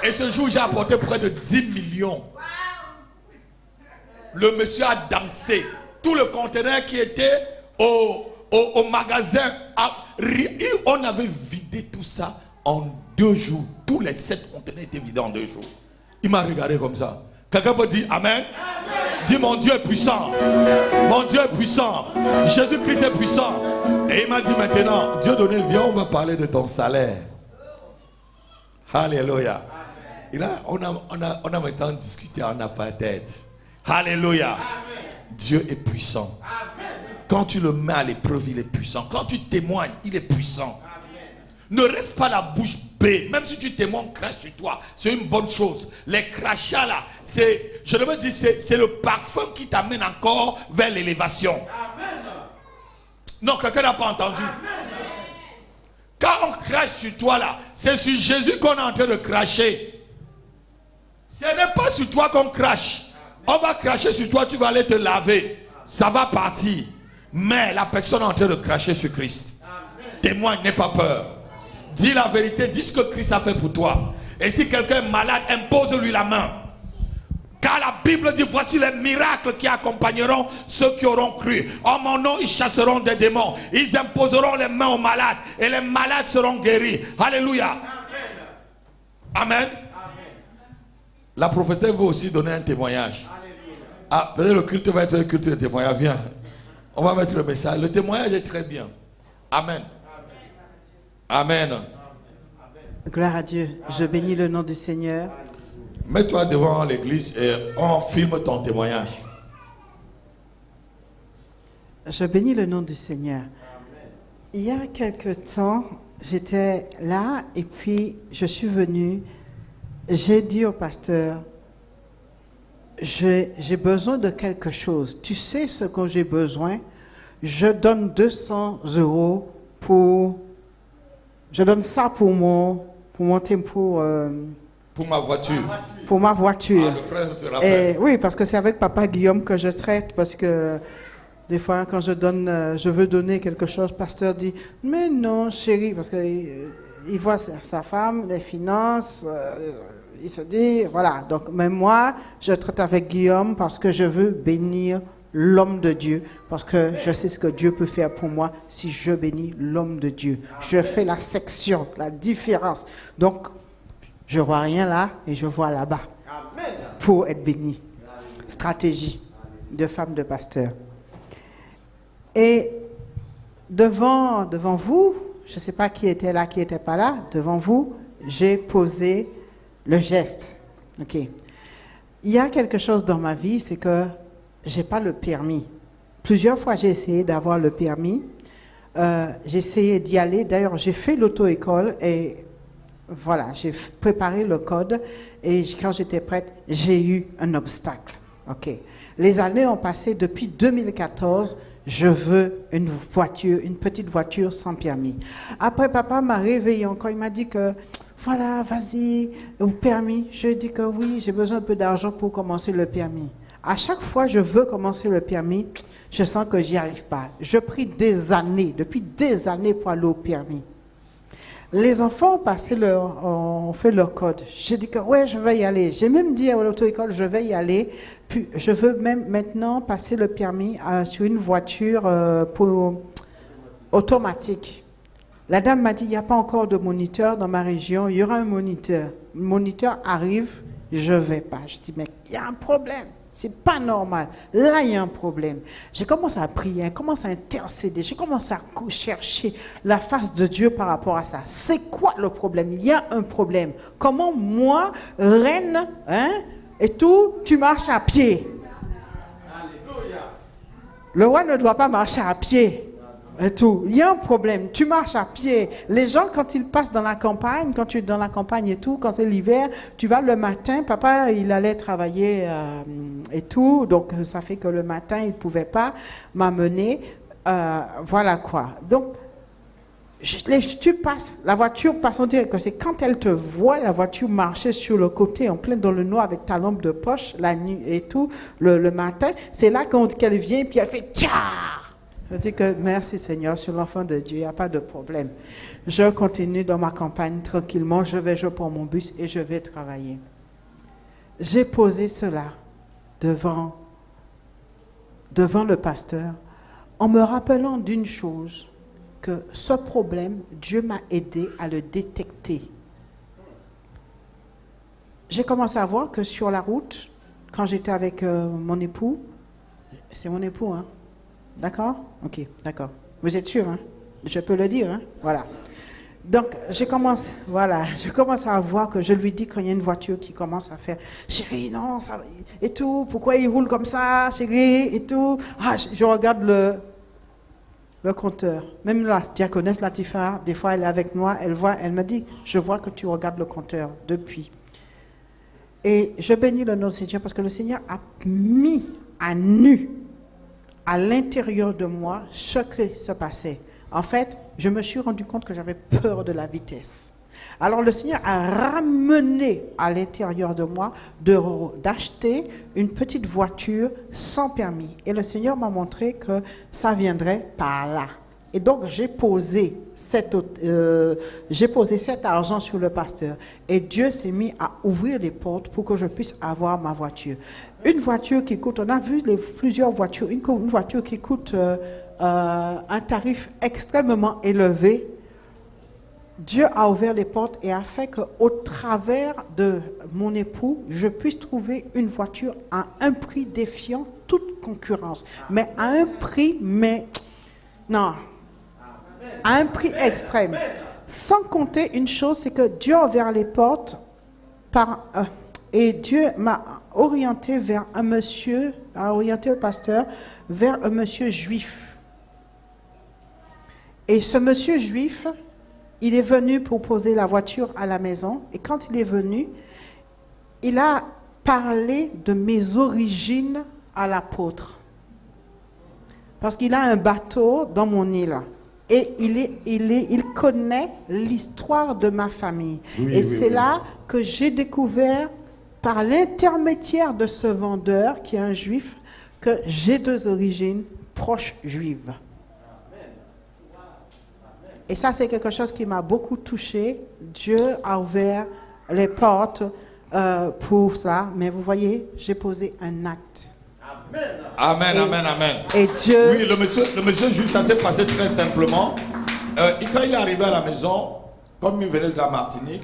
Et ce jour, j'ai apporté près de 10 millions. Le monsieur a dansé. Tout le conteneur qui était au magasin, on avait vidé tout ça en 2 jours. Tous les 7 conteneurs étaient vidés en 2 jours. Il m'a regardé comme ça. Quelqu'un peut dire Amen? Amen. Dis, mon Dieu est puissant. Mon Dieu est puissant. Jésus-Christ est puissant. Et il m'a dit maintenant, Dieu donné, viens, on va parler de ton salaire. Alléluia. Et là, on a maintenant discuté en apartheid. Alléluia. Dieu est puissant. Amen. Quand tu le mets à l'épreuve, il est puissant. Quand tu témoignes, il est puissant. Amen. Ne reste pas la bouche bée. Même si tu témoignes, crache sur toi. C'est une bonne chose. Les crachats là, je veux dire, c'est le parfum qui t'amène encore vers l'élévation. Non, quelqu'un n'a pas entendu. Amen. Quand on crache sur toi là, c'est sur Jésus qu'on est en train de cracher. Ce n'est pas sur toi qu'on crache. On va cracher sur toi, tu vas aller te laver. Ça va partir. Mais la personne est en train de cracher sur Christ. Témoigne, n'aie pas peur. Dis la vérité, dis ce que Christ a fait pour toi. Et si quelqu'un est malade, impose-lui la main. Car la Bible dit, voici les miracles qui accompagneront ceux qui auront cru. En mon nom, ils chasseront des démons. Ils imposeront les mains aux malades. Et les malades seront guéris. Alléluia. Amen. Amen. La prophétesse veut aussi donner un témoignage. Ah, peut-être le culte va être un culte de témoignage. Viens. On va mettre le message. Le témoignage est très bien. Amen. Amen. Gloire à Dieu. Je bénis le nom du Seigneur. Mets-toi devant l'église et on filme ton témoignage. Je bénis le nom du Seigneur. Il y a quelque temps, j'étais là et puis je suis venue. J'ai dit au pasteur, j'ai besoin de quelque chose. Tu sais ce que j'ai besoin? Je donne 200 € pour... Je donne ça pour mon tempo... Pour ma voiture. Pour ma voiture. Ah, le frère se rappelle. Oui, parce que c'est avec papa Guillaume que je traite, parce que des fois quand je veux donner quelque chose, le pasteur dit, mais non chérie, parce qu'il voit sa femme, les finances, il se dit, voilà. Donc, mais moi, je traite avec Guillaume parce que je veux bénir l'homme de Dieu, parce que je sais ce que Dieu peut faire pour moi si je bénis l'homme de Dieu. Je fais la section, la différence. Donc, je vois rien là et je vois là-bas. Pour être béni. Stratégie de femme de pasteur. Et devant vous, je ne sais pas qui était là, qui n'était pas là, devant vous, j'ai posé le geste. Ok. Il y a quelque chose dans ma vie, c'est que j'ai pas le permis. Plusieurs fois, j'ai essayé d'avoir le permis. J'ai essayé d'y aller. D'ailleurs, j'ai fait l'auto-école et voilà, j'ai préparé le code et quand j'étais prête, j'ai eu un obstacle. Ok. Les années ont passé. Depuis 2014, je veux une voiture, une petite voiture sans permis. Après, papa m'a réveillé encore. Il m'a dit que voilà, vas-y, au permis. Je dis que oui, j'ai besoin un peu d'argent pour commencer le permis. À chaque fois que je veux commencer le permis, je sens que j'y arrive pas. Je prie depuis des années pour aller au permis. Les enfants ont fait leur code. J'ai dit que ouais, je vais y aller. J'ai même dit à l'auto-école, je vais y aller. Puis je veux même maintenant passer le permis sur une voiture automatique. La dame m'a dit, il n'y a pas encore de moniteur dans ma région, il y aura un moniteur. Le moniteur arrive, je ne vais pas. Je dis, mais il y a un problème, c'est pas normal. Là, il y a un problème. J'ai commencé à prier, j'ai commencé à intercéder, j'ai commencé à chercher la face de Dieu par rapport à ça. C'est quoi le problème? Il y a un problème. Comment moi, reine, et tout, tu marches à pied? Alléluia. Le roi ne doit pas marcher à pied. Et tout. Il y a un problème. Tu marches à pied. Les gens, quand ils passent dans la campagne, quand tu es dans la campagne et tout, quand c'est l'hiver, tu vas le matin. Papa, il allait travailler et tout. Donc, ça fait que le matin, il ne pouvait pas m'amener. Voilà quoi. Donc, tu passes, la voiture passe, on dirait que c'est quand elle te voit, la voiture marcher sur le côté, en plein dans le noir avec ta lampe de poche, la nuit et tout, le matin. C'est là qu'elle vient, puis elle fait tcha. Je dis que merci Seigneur, je suis l'enfant de Dieu, il n'y a pas de problème. Je continue dans ma campagne tranquillement, je prends mon bus et je vais travailler. J'ai posé cela devant le pasteur en me rappelant d'une chose, que ce problème, Dieu m'a aidé à le détecter. J'ai commencé à voir que sur la route, quand j'étais avec mon époux, c'est mon époux, hein? D'accord? Ok, d'accord. Vous êtes sûr, hein? Je peux le dire, hein? Voilà. Donc, je commence à voir que je lui dis quand il y a une voiture qui commence à faire « Chérie, non, ça... » et tout. « Pourquoi il roule comme ça, chérie? » et tout. Ah, je regarde le compteur. Même la diaconesse Latifa, des fois elle est avec moi, elle me dit « Je vois que tu regardes le compteur depuis. » Et je bénis le nom du Seigneur parce que le Seigneur a mis à nu à l'intérieur de moi ce qui se passait. En fait, je me suis rendu compte que j'avais peur de la vitesse. Alors le Seigneur a ramené à l'intérieur de moi d'acheter une petite voiture sans permis. Et le Seigneur m'a montré que ça viendrait par là. Et donc j'ai posé cet argent sur le pasteur. Et Dieu s'est mis à ouvrir les portes pour que je puisse avoir ma voiture. Une voiture qui coûte, on a vu plusieurs voitures, une voiture qui coûte un tarif extrêmement élevé. Dieu a ouvert les portes et a fait qu'au travers de mon époux, je puisse trouver une voiture à un prix défiant toute concurrence. Mais à un prix, à un prix extrême. Sans compter une chose, c'est que Dieu a ouvert les portes et Dieu m'a orienté vers un monsieur, a orienté le pasteur vers un monsieur juif. Et ce monsieur juif, il est venu pour poser la voiture à la maison. Et quand il est venu, il a parlé de mes origines à l'apôtre. Parce qu'il a un bateau dans mon île. Et il connaît l'histoire de ma famille. Et c'est là que j'ai découvert, par l'intermédiaire de ce vendeur, qui est un juif, que j'ai deux origines proches juives. Et ça, c'est quelque chose qui m'a beaucoup touchée. Dieu a ouvert les portes pour ça. Mais vous voyez, j'ai posé un acte. Amen, amen, amen. Et Dieu... Oui, le monsieur juif, ça s'est passé très simplement. Quand il est arrivé à la maison, comme il venait de la Martinique,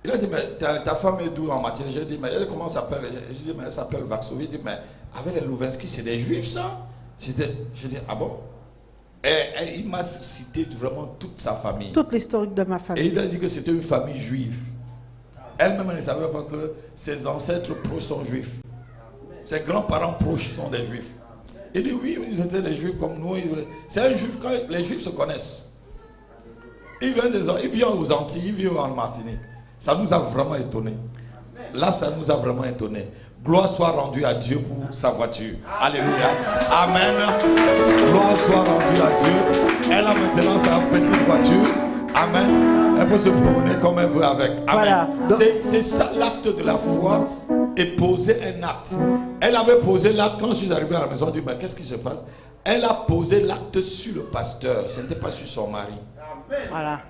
il a dit, mais ta femme est d'où en Martinique? J'ai dit, mais elle, comment s'appelle? J'ai dit, mais elle s'appelle Vaxovi. Il dit, mais avec les Louvenski, c'est des juifs, ça? J'ai dit, ah bon? Et il m'a cité vraiment toute sa famille. Toute l'historique de ma famille. Et il a dit que c'était une famille juive. Elle-même, elle ne savait pas que ses ancêtres proches sont juifs. Ses grands-parents proches sont des juifs. Il dit oui, ils étaient des juifs comme nous. C'est un juif, quand les juifs se connaissent. Il vient aux Antilles, il vient en Martinique. Ça nous a vraiment étonnés. Là, ça nous a vraiment étonnés. Gloire soit rendue à Dieu pour sa voiture. Alléluia. Amen. Gloire soit rendue à Dieu. Elle a maintenant sa petite voiture. Amen. Elle peut se promener comme elle veut avec. Amen. Voilà. C'est ça l'acte de la foi. Et poser un acte. Elle avait posé l'acte. Quand je suis arrivé à la maison, je dis, mais qu'est-ce qui se passe? Elle a posé l'acte sur le pasteur. Ce n'était pas sur son mari. Amen. Voilà.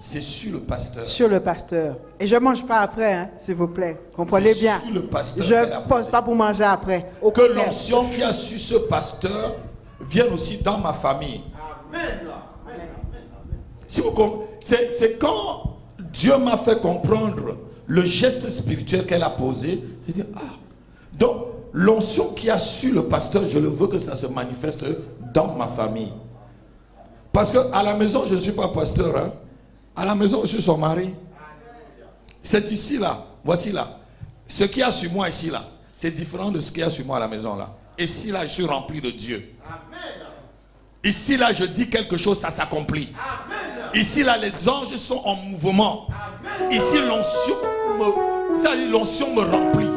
C'est sur le pasteur. Sur le pasteur. Et je ne mange pas après, hein, s'il vous plaît. Comprenez bien. Sur le pasteur. Je ne pose pas pour manger après. Que l'onction qui a su ce pasteur vienne aussi dans ma famille. Amen. C'est quand Dieu m'a fait comprendre le geste spirituel qu'elle a posé. J'ai dit, ah, donc l'onction qui a su le pasteur, je le veux que ça se manifeste dans ma famille. Parce qu'à la maison, je ne suis pas pasteur. Hein. À la maison, je suis son mari. C'est ici, là. Voici là. Ce qu'il y a sur moi ici, là, c'est différent de ce qu'il y a sur moi à la maison, là. Ici, là, je suis rempli de Dieu. Ici, là, je dis quelque chose, ça s'accomplit. Ici, là, les anges sont en mouvement. Ici, l'onction me remplit.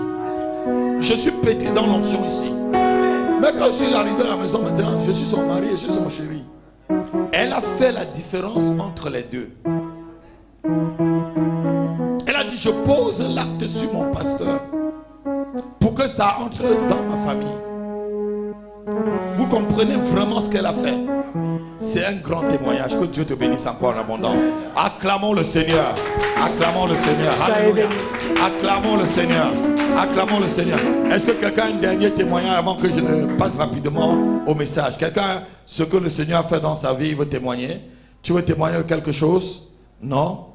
Je suis pétri dans l'onction ici. Mais quand je suis arrivé à la maison maintenant, je suis son mari et je suis son chéri. Elle a fait la différence entre les deux. Elle a dit, je pose l'acte sur mon pasteur pour que ça entre dans ma famille. Vous comprenez vraiment ce qu'elle a fait. C'est un grand témoignage. Que Dieu te bénisse encore en abondance. Acclamons le Seigneur. Acclamons le Seigneur. Alléluia. Acclamons le Seigneur. Acclamons le Seigneur. Est-ce que quelqu'un a un dernier témoignage avant que je ne passe rapidement au message? Quelqu'un, ce que le Seigneur a fait dans sa vie, il veut témoigner? Tu veux témoigner de quelque chose? Non?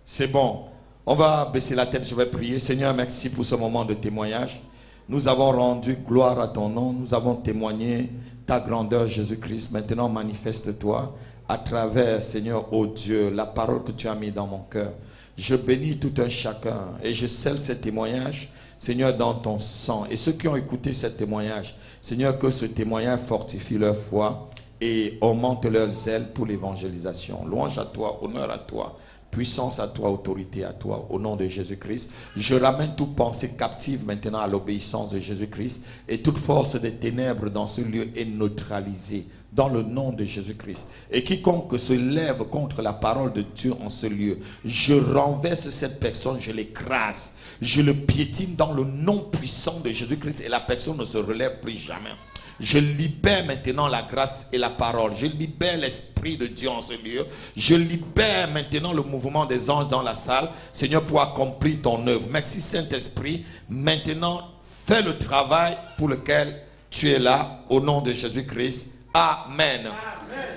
C'est bon. On va baisser la tête, je vais prier. Seigneur, merci pour ce moment de témoignage. Nous avons rendu gloire à ton nom. Nous avons témoigné ta grandeur, Jésus-Christ. Maintenant, manifeste-toi à travers, Seigneur, ô Dieu, la parole que tu as mis dans mon cœur. Je bénis tout un chacun et je scelle ces témoignages, Seigneur, dans ton sang. Et ceux qui ont écouté ce témoignage, Seigneur, que ce témoignage fortifie leur foi et augmente leurs ailes pour l'évangélisation. Louange à toi, honneur à toi. Puissance à toi, autorité à toi, au nom de Jésus-Christ. Je ramène toute pensée captive maintenant à l'obéissance de Jésus-Christ et toute force des ténèbres dans ce lieu est neutralisée dans le nom de Jésus-Christ. Et quiconque se lève contre la parole de Dieu en ce lieu, je renverse cette personne, je l'écrase, je le piétine dans le nom puissant de Jésus-Christ et la personne ne se relève plus jamais. Je libère maintenant la grâce et la parole. Je libère l'Esprit de Dieu en ce lieu. Je libère maintenant le mouvement des anges dans la salle. Seigneur, pour accomplir ton œuvre. Merci Saint-Esprit. Maintenant, fais le travail pour lequel tu es là. Au nom de Jésus-Christ. Amen. Amen.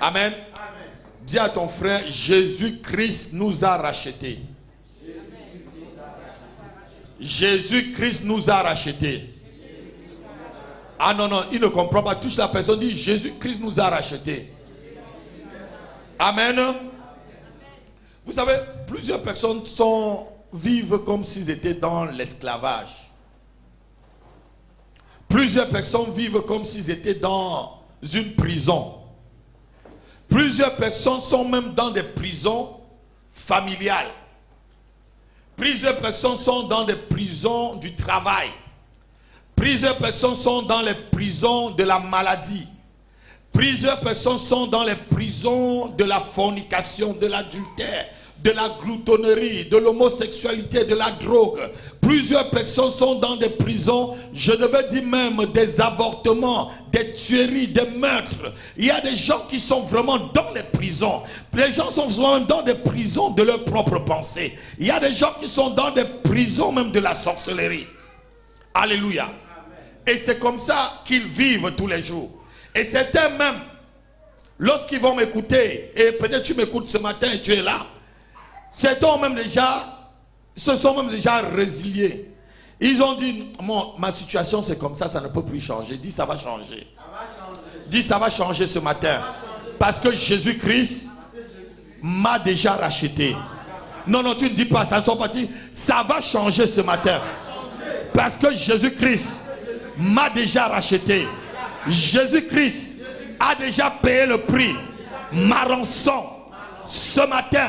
Amen. Amen. Dis à ton frère, Jésus-Christ nous a rachetés. Jésus-Christ nous a rachetés. Ah non, non, il ne comprend pas. Touche la personne, dit Jésus-Christ nous a rachetés. Amen. Vous savez, plusieurs personnes vivent comme s'ils étaient dans l'esclavage. Plusieurs personnes vivent comme s'ils étaient dans une prison. Plusieurs personnes sont même dans des prisons familiales. Plusieurs personnes sont dans des prisons du travail. Plusieurs personnes sont dans les prisons de la maladie. Plusieurs personnes sont dans les prisons de la fornication, de l'adultère, de la gloutonnerie, de l'homosexualité, de la drogue. Plusieurs personnes sont dans des prisons, je devais dire même des avortements, des tueries, des meurtres. Il y a des gens qui sont vraiment dans les prisons. Les gens sont vraiment dans des prisons de leurs propres pensées. Il y a des gens qui sont dans des prisons même de la sorcellerie. Alléluia. Et c'est comme ça qu'ils vivent tous les jours. Et certains même, lorsqu'ils vont m'écouter, et peut-être tu m'écoutes ce matin et tu es là, certains même déjà, se sont même déjà résiliés. Ils ont dit, ma situation c'est comme ça ne peut plus changer. Dis ça va changer. Dis ça va changer ce matin. Parce que Jésus-Christ m'a déjà racheté. Non, non, tu ne dis pas, ça ne sont pas dit. Ça va changer ce matin. Parce que Jésus-Christ m'a déjà racheté. Jésus-Christ a déjà payé le prix, ma rançon. Ce matin,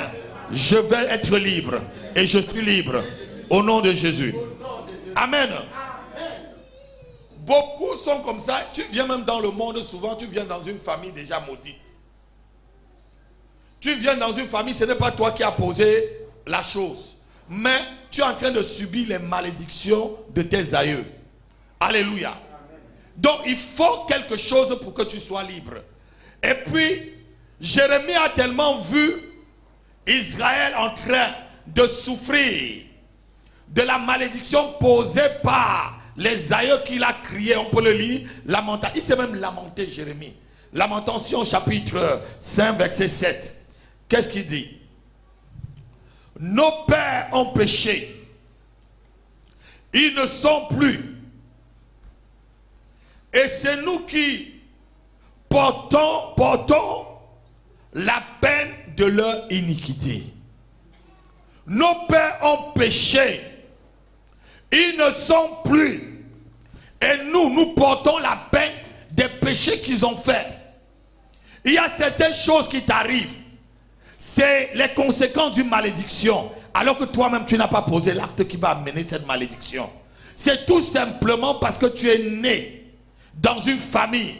je vais être libre. Et je suis libre. Au nom de Jésus. Amen. Beaucoup sont comme ça. Tu viens même dans le monde, souvent tu viens dans une famille déjà maudite. Tu viens dans une famille, ce n'est pas toi qui as posé la chose. Mais tu es en train de subir les malédictions de tes aïeux. Alléluia. Donc il faut quelque chose pour que tu sois libre. Et puis, Jérémie a tellement vu Israël en train de souffrir de la malédiction posée par les aïeux qu'il a crié. On peut le lire. Il s'est même lamenté, Jérémie. Lamentation chapitre 5, verset 7. Qu'est-ce qu'il dit? Nos pères ont péché. Ils ne sont plus. Et c'est nous qui portons la peine de leur iniquité. Nos pères ont péché. Ils ne sont plus. Et nous portons la peine des péchés qu'ils ont faits. Il y a certaines choses qui t'arrivent. C'est les conséquences d'une malédiction. Alors que toi-même, tu n'as pas posé l'acte qui va amener cette malédiction. C'est tout simplement parce que tu es né dans une famille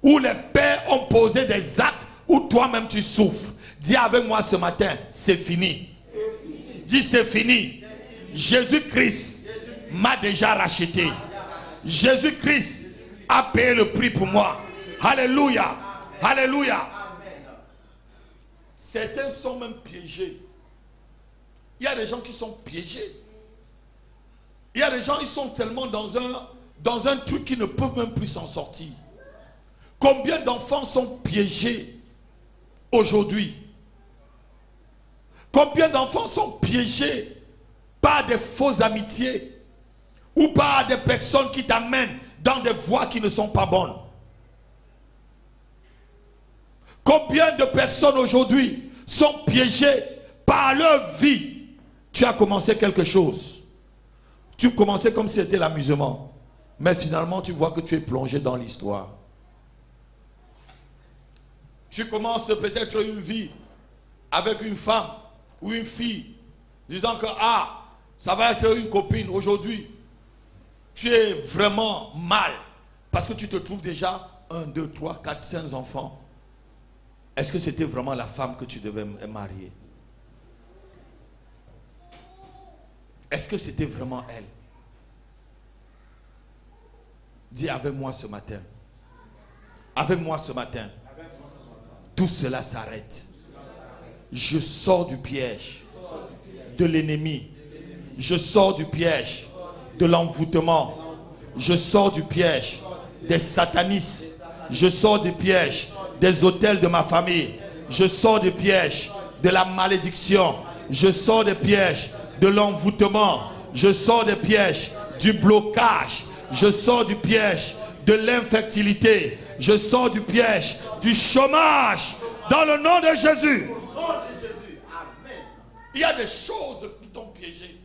où les pères ont posé des actes où toi-même tu souffres. Dis avec moi ce matin, c'est fini. Dis c'est fini. Jésus-Christ m'a déjà racheté. Jésus-Christ a payé le prix pour moi. Alléluia. Alléluia. Certains sont même piégés. Il y a des gens qui sont piégés. Il y a des gens qui sont tellement dans un truc qui ne peuvent même plus s'en sortir. Combien d'enfants sont piégés aujourd'hui? Combien d'enfants sont piégés par des fausses amitiés ou par des personnes qui t'amènent dans des voies qui ne sont pas bonnes? Combien de personnes aujourd'hui sont piégées par leur vie? Tu as commencé quelque chose. Tu commençais comme si c'était l'amusement. Mais finalement, tu vois que tu es plongé dans l'histoire. Tu commences peut-être une vie avec une femme ou une fille, disant que ça va être une copine. Aujourd'hui, tu es vraiment mal parce que tu te trouves déjà 1, 2, 3, 4, 5 enfants. Est-ce que c'était vraiment la femme que tu devais marier? Est-ce que c'était vraiment elle? Dis avec moi ce matin. Avec moi ce matin. Tout cela s'arrête. Je sors du piège de l'ennemi. Je sors du piège de l'envoûtement. Je sors du piège des satanistes. Je sors du piège des autels de ma famille. Je sors du piège de la malédiction. Je sors des pièges de l'envoûtement. Je sors des pièges du blocage. Je sors du piège de l'infertilité. Je sors du piège du chômage. Dans le nom de Jésus. Il y a des choses qui t'ont piégé.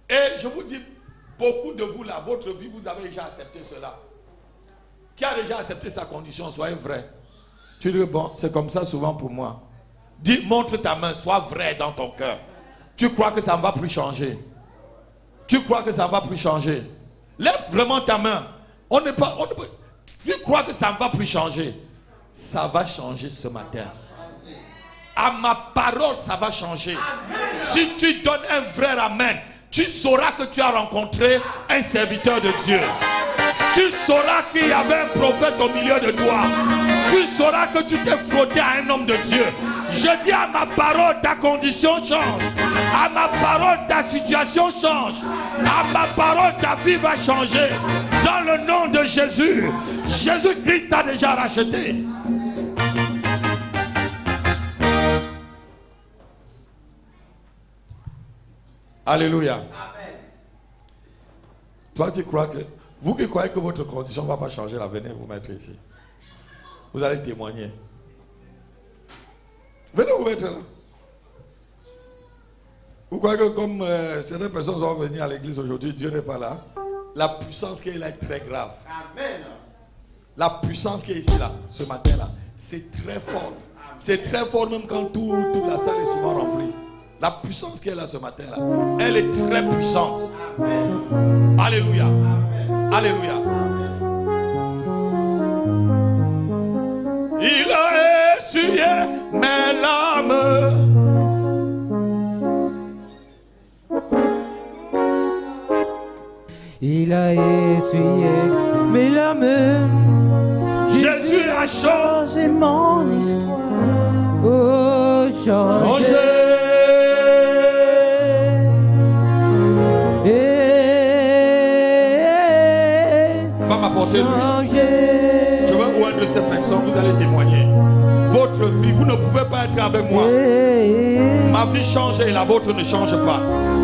Et je vous dis, beaucoup de vous là, votre vie, vous avez déjà accepté cela. Qui a déjà accepté sa condition? Soyez vrai. Tu dis, bon, c'est comme ça souvent pour moi. Dis, montre ta main, sois vrai dans ton cœur. Tu crois que ça ne va plus changer? Tu crois que ça ne va plus changer? Lève vraiment ta main. Tu crois que ça ne va plus changer? Ça va changer ce matin. À ma parole, ça va changer. Amen. Si tu donnes un vrai amen, tu sauras que tu as rencontré un serviteur de Dieu. Tu sauras qu'il y avait un prophète au milieu de toi. Tu sauras que tu t'es frotté à un homme de Dieu. Je dis à ma parole, ta condition change. À ma parole, ta situation change. À ma parole, ta vie va changer. Dans le nom de Jésus. Jésus-Christ t'a déjà racheté. Alléluia. Amen. Toi, tu crois que... Vous qui croyez que votre condition ne va pas changer, là, venez vous mettre ici. Vous allez témoigner. Venez vous mettre là. Vous croyez que comme certaines personnes vont venir à l'église aujourd'hui, Dieu n'est pas là? La puissance qui est là est très grave. Amen. La puissance qui est ici, là, ce matin-là, c'est très fort. C'est très fort même quand toute la salle est souvent remplie. La puissance qui est là ce matin-là, elle est très puissante. Amen. Alléluia. Amen. Alléluia. Amen. Il a essuyé mes larmes. Il a essuyé mes larmes. Jésus a changé mon histoire. Oh, changé. Va m'apporter lui. Je veux ouvrir ces personnes, vous allez témoigner. Votre vie, vous ne pouvez pas être avec moi. Ma vie change et la vôtre ne change pas.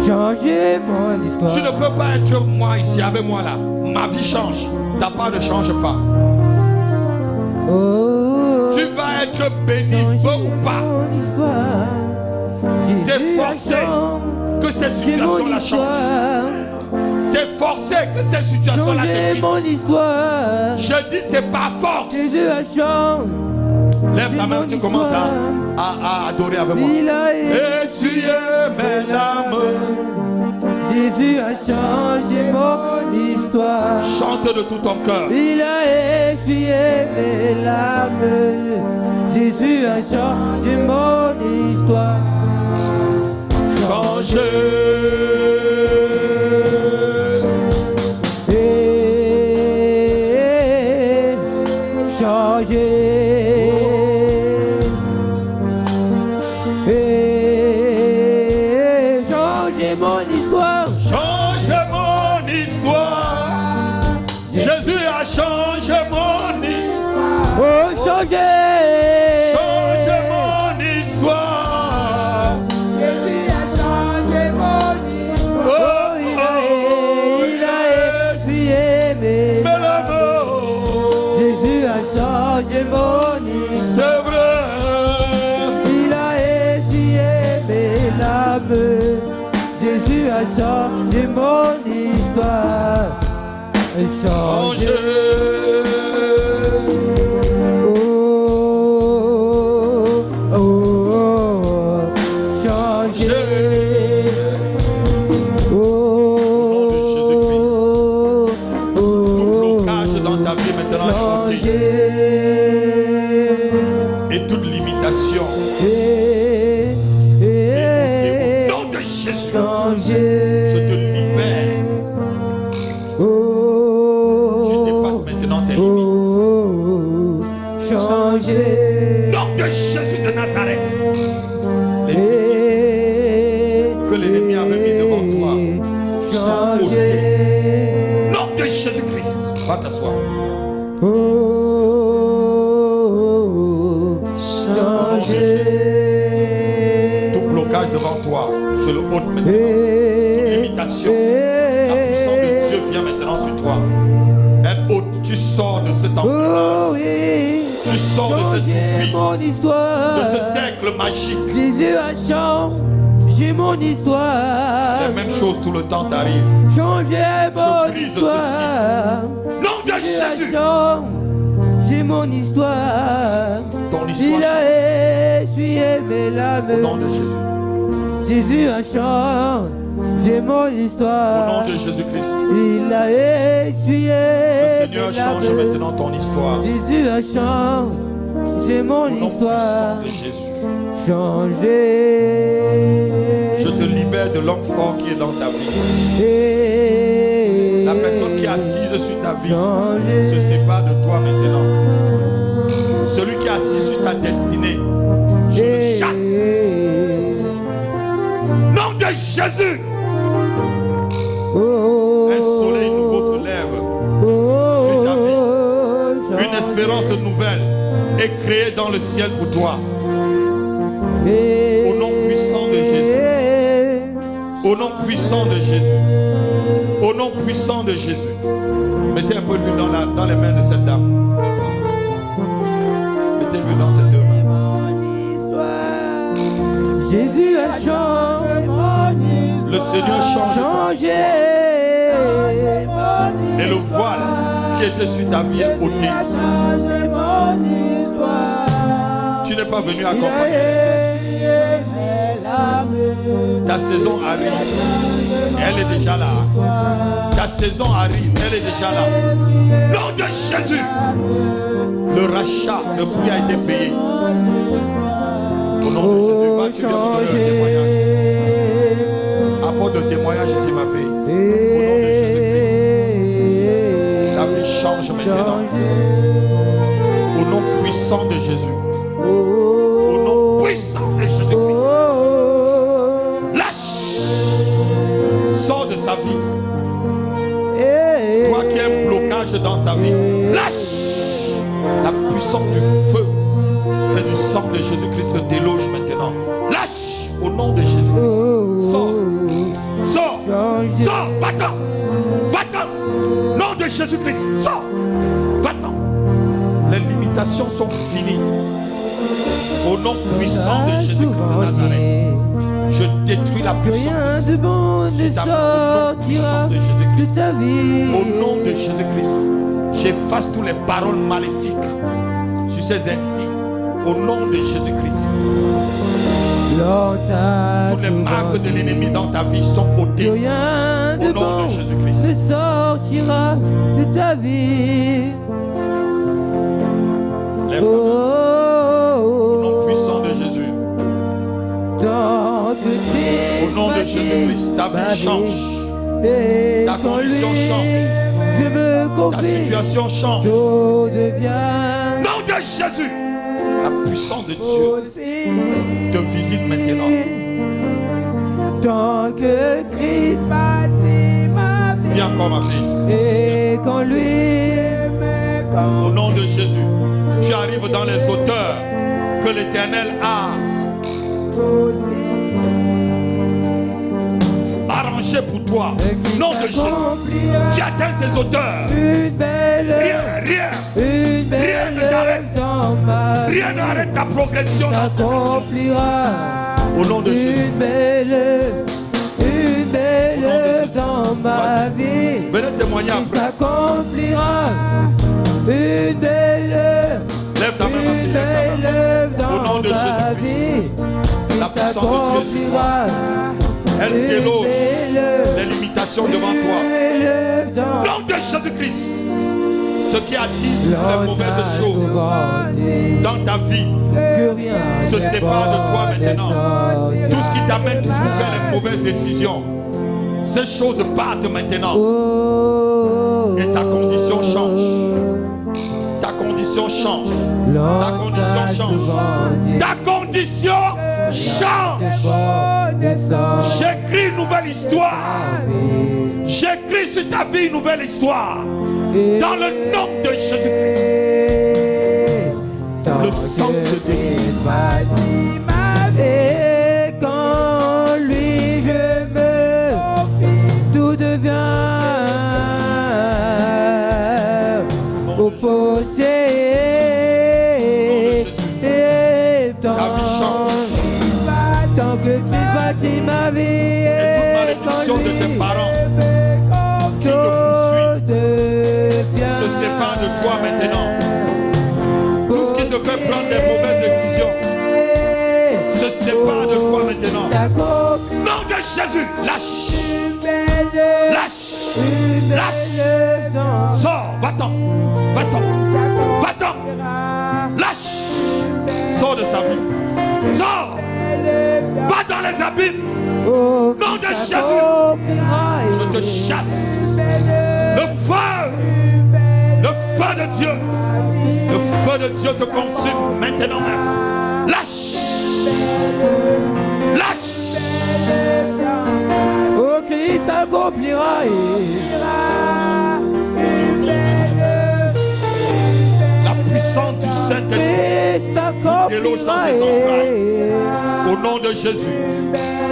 Changer mon histoire. Tu ne peux pas être moi ici avec moi là. Ma vie change. Ta part ne change pas. Oh, Tu vas être béni, veux ou pas. mon histoire. C'est forcé que ces situations-là changent. C'est forcé que ces situations-là te Changer quittent. mon histoire. Je dis c'est pas force. Jésus a changé. Lève ta main, tu commences à adorer avec moi. Il a Essuyez mes larmes. Jésus a changé mon histoire. Chante de tout ton cœur. Il a essuyé mes larmes. Jésus a changé mon histoire. Changez. Changé. Changez mon histoire. Changez mon histoire. Jésus a changé mon histoire. Oh, changez. Changez mon histoire. Jésus a changé mon histoire. Oh, Il a essuyé mes mais l'amour, Jésus a changé mon histoire. c'est vrai. Il a essuyé mes larmes. Jésus a changé mon histoire. Changé. Changez. Oh, oh, oh, changé. Oh, Tout blocage dans ta vie maintenant est ôté. Et toute limitation. Au nom de Jésus, je te libère. Tu dépasses maintenant tes limites. Changer. Au nom de Jésus de Nazareth. Les limites que l'ennemi avait mis devant toi sont ôtées. Au nom de Jésus-Christ. Va t'asseoir. Tout blocage devant toi, je le ôte maintenant. Toute limitation, la puissance de Dieu vient maintenant sur toi. Elle ôte, tu sors de cet engrenage, Oh oui, tu sors de cette changer vie, mon histoire. de ce cercle magique. Jésus a changé mon histoire. La même chose tout le temps t'arrive. Changer mon brise histoire. Nom de Jésus, J'ai mon histoire. ton Il histoire change. a essuyé mes Au nom larmes. de Jésus, Jésus a changé mon au nom histoire. de Jésus-Christ. Il a essuyé Le Seigneur mes change larmes. maintenant ton histoire. Jésus a changé mon Au nom histoire. puissant de Jésus. Changé. Je te libère de l'enfant qui est dans ta vie. La personne qui est assise sur ta vie se sépare de toi maintenant. Celui qui est assis sur ta destinée, je le chasse. Nom de Jésus, un soleil nouveau se lève sur ta vie. Une espérance nouvelle est créée dans le ciel pour toi. Au nom puissant de Jésus. Au nom puissant de Jésus. Au nom puissant de Jésus. Mettez un peu d'huile dans les mains de cette dame. Mettez l'huile dans ses deux mains. Jésus a changé mon histoire. Le Seigneur change. Et le voile qui était sur ta vie est ôté. Tu n'es pas venu accompagner. Ta saison arrive. Elle est déjà là. Ta saison arrive. Elle est déjà là. Nom de Jésus. Le rachat, le prix a été payé. Au nom de Jésus, va, tu viens me donner un témoignage. Apporte le témoignage ici, ma fille. Au nom de Jésus-Christ. Ta vie change maintenant. Au nom puissant de Jésus. Au nom puissant de Jésus-Christ. Lâche. Sors de sa vie. Toi qui as un blocage dans sa vie. Lâche. La puissance puissant du feu et du sang de Jésus-Christ te déloge maintenant. Lâche au nom de Jésus-Christ. Sors. Sors. Sors. Va-t'en. Va-t'en. Nom de Jésus-Christ. Sors. Va-t'en. Les limitations sont finies. Au nom puissant de Jésus-Christ de Nazareth, je détruis la puissance de bon ne sortira de ta vie. Au nom de Jésus-Christ, j'efface toutes les paroles maléfiques sur ces insignes. Au nom de Jésus-Christ, toutes les marques de l'ennemi dans ta vie sont ôtées. Rien de Au nom bon de Jésus-Christ. ne sortira de ta vie. Lève-toi. Au nom puissant de Jésus. Au nom de Jésus-Christ, ta vie change. Ta condition change. Ta situation change. Tout devient. Nom de Jésus, la puissance de Dieu te visite maintenant. Tant que Christ bâtit ma vie. Viens encore ma fille. Et qu'en lui, Au nom de Jésus, tu arrives dans les hauteurs que l'Éternel a arrangé pour toi. Nom de Jésus, tu atteins ces hauteurs. une belle, Rien une belle ne t'arrête. dans ma vie. Rien n'arrête ta progression dans cette vie. S'accomplira. Au nom de Jésus. Une belle dans ma vie. Venez témoigner après. S'accomplira. Une belle, Lève ta main, ma fille, lève ta main. Au nom de Jésus-Christ, la puissance de Dieu est sur toi. Elle déloge les limitations devant toi. Nom de Jésus-Christ, ce qui attise les mauvaises choses dans ta vie se sépare de toi maintenant. Tout ce qui t'amène toujours vers les mauvaises décisions, ces choses partent maintenant. Et ta condition change. Ta condition change. Ta condition change. Ta condition change. J'écris une nouvelle histoire. J'écris sur ta vie une nouvelle histoire. Dans le nom de Jésus-Christ. Le sang te délivre. Et quand lui je me tout devient opposé. Et Ta vie change. tant que Christ bâtit ma vie. Et toute malédiction de tes parents qui te poursuit se sépare de toi maintenant. Tout ce qui te fait prendre des mauvaises décisions se sépare de toi maintenant. Nom de Jésus, lâche. Lâche. Lâche. Sors, va-t'en. Va-t'en. Va-t'en. Lâche. Sors de sa vie. Sors. Va dans les abîmes. Nom de Jésus. Je te chasse. Le feu. Le feu de Dieu. Le feu de Dieu te consume maintenant même. Lâche. Lâche. Oh, Christ accomplira. La puissance du Saint-Esprit déloge dans ses entrailles. Au nom de Jésus.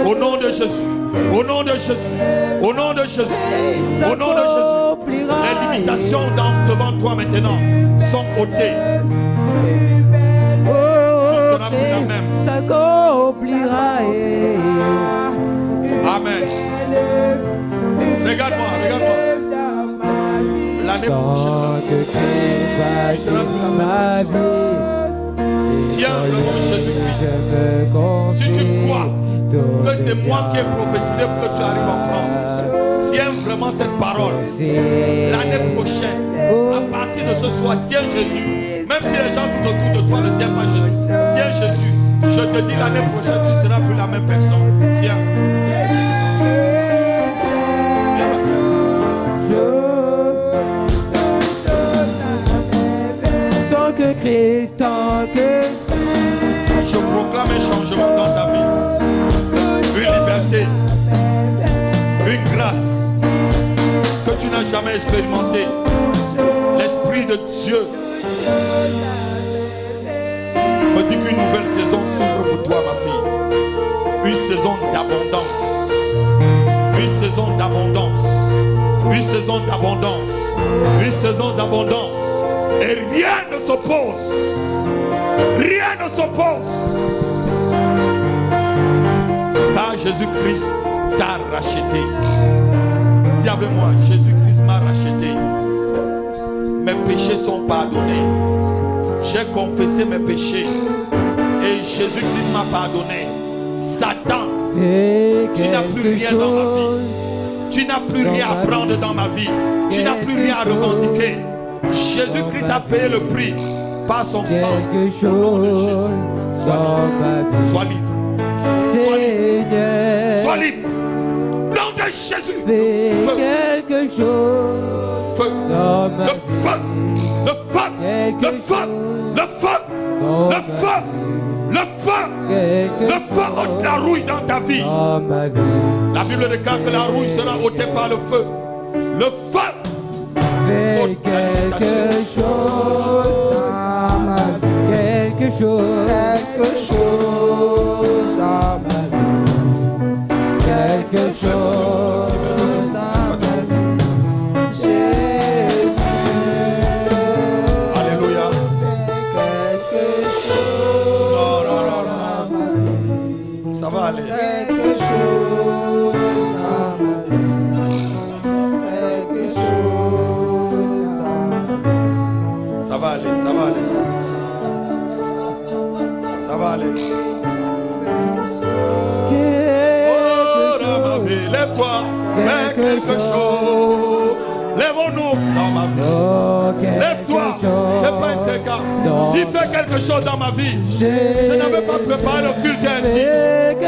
Au nom de Jésus. Au nom de Jésus. Au nom de Jésus. Au nom de Jésus. Les limitations devant toi maintenant sont ôtées. Tu ne seras plus la même. S'accomplira. Amen. Regarde-moi, regarde-moi. L'année prochaine, tu seras plus la même. Tiens le nom de Jésus-Christ. Si tu crois que c'est moi qui ai prophétisé pour que tu arrives en France, tiens vraiment cette parole. L'année prochaine, à partir de ce soir, tiens Jésus. Même si les gens tout autour de toi ne tiennent pas Jésus, tiens Jésus. Je te dis l'année prochaine, tu ne seras plus la même personne. Tiens. Tant que Christ, tant que Je proclame un changement dans ta vie. Une liberté. Une grâce que tu n'as jamais expérimentée. L'Esprit de Dieu dis qu'une nouvelle saison s'ouvre pour toi, ma fille. Une saison d'abondance. Une saison d'abondance. Une saison d'abondance. Une saison d'abondance. Et rien ne s'oppose. Rien ne s'oppose. Car Jésus-Christ t'a racheté. Dis avec moi, Jésus-Christ m'a racheté. Mes péchés sont pardonnés. J'ai confessé mes péchés. Et Jésus-Christ m'a pardonné. Satan, tu n'as plus rien dans ma vie. Tu n'as plus rien à prendre dans ma vie. Tu n'as plus rien à revendiquer. Jésus-Christ a payé le prix par son sang. Au nom de Jésus. Sois libre. Sois libre. Sois libre. Nom de Jésus. Feu. Quelque chose. Feu. Le feu. Le feu. Le feu. Le feu. Le feu. Le feu. Le feu ôte la rouille dans ta vie. La Bible déclare que la rouille sera ôtée par le feu. Le feu. Fais quelque chose dans ma vie. Quelque chose dans ma vie. Quelque chose dans ma vie. Jésus. Alléluia. Quelque chose dans ma vie. Ça va aller. Quelque chose dans ma vie. Quelque chose dans ma vie. Ça va aller. Ça va aller. Ça va aller. Oh, dans ma vie. Lève-toi. Fais quelque chose. Lèvons-nous dans ma vie. Lève-toi. Fais pas un écart. Dis fais quelque chose dans ma vie. Je n'avais pas préparé le culte ainsi. Oh,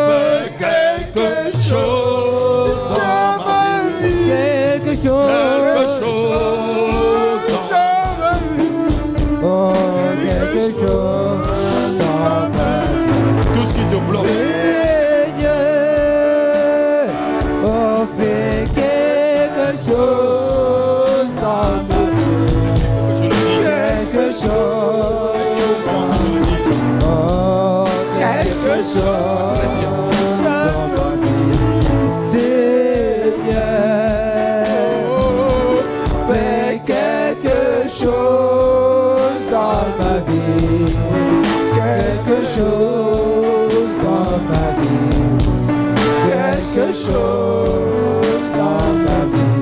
fais quelque chose dans ma vie. Quelque chose. Quelque chose dans ma vie. Oh, quelque chose dans ma vie. Tout ce qui te bloque. Seigneur, oh, fais quelque chose dans ma vie. Je le dis. Quelque chose. Est-ce qu'il vous prend que je le dise? Oh, quelque chose dans ma vie. Seigneur, fais quelque chose dans ma vie. Quelque chose dans ma vie. Quelque chose dans ma vie.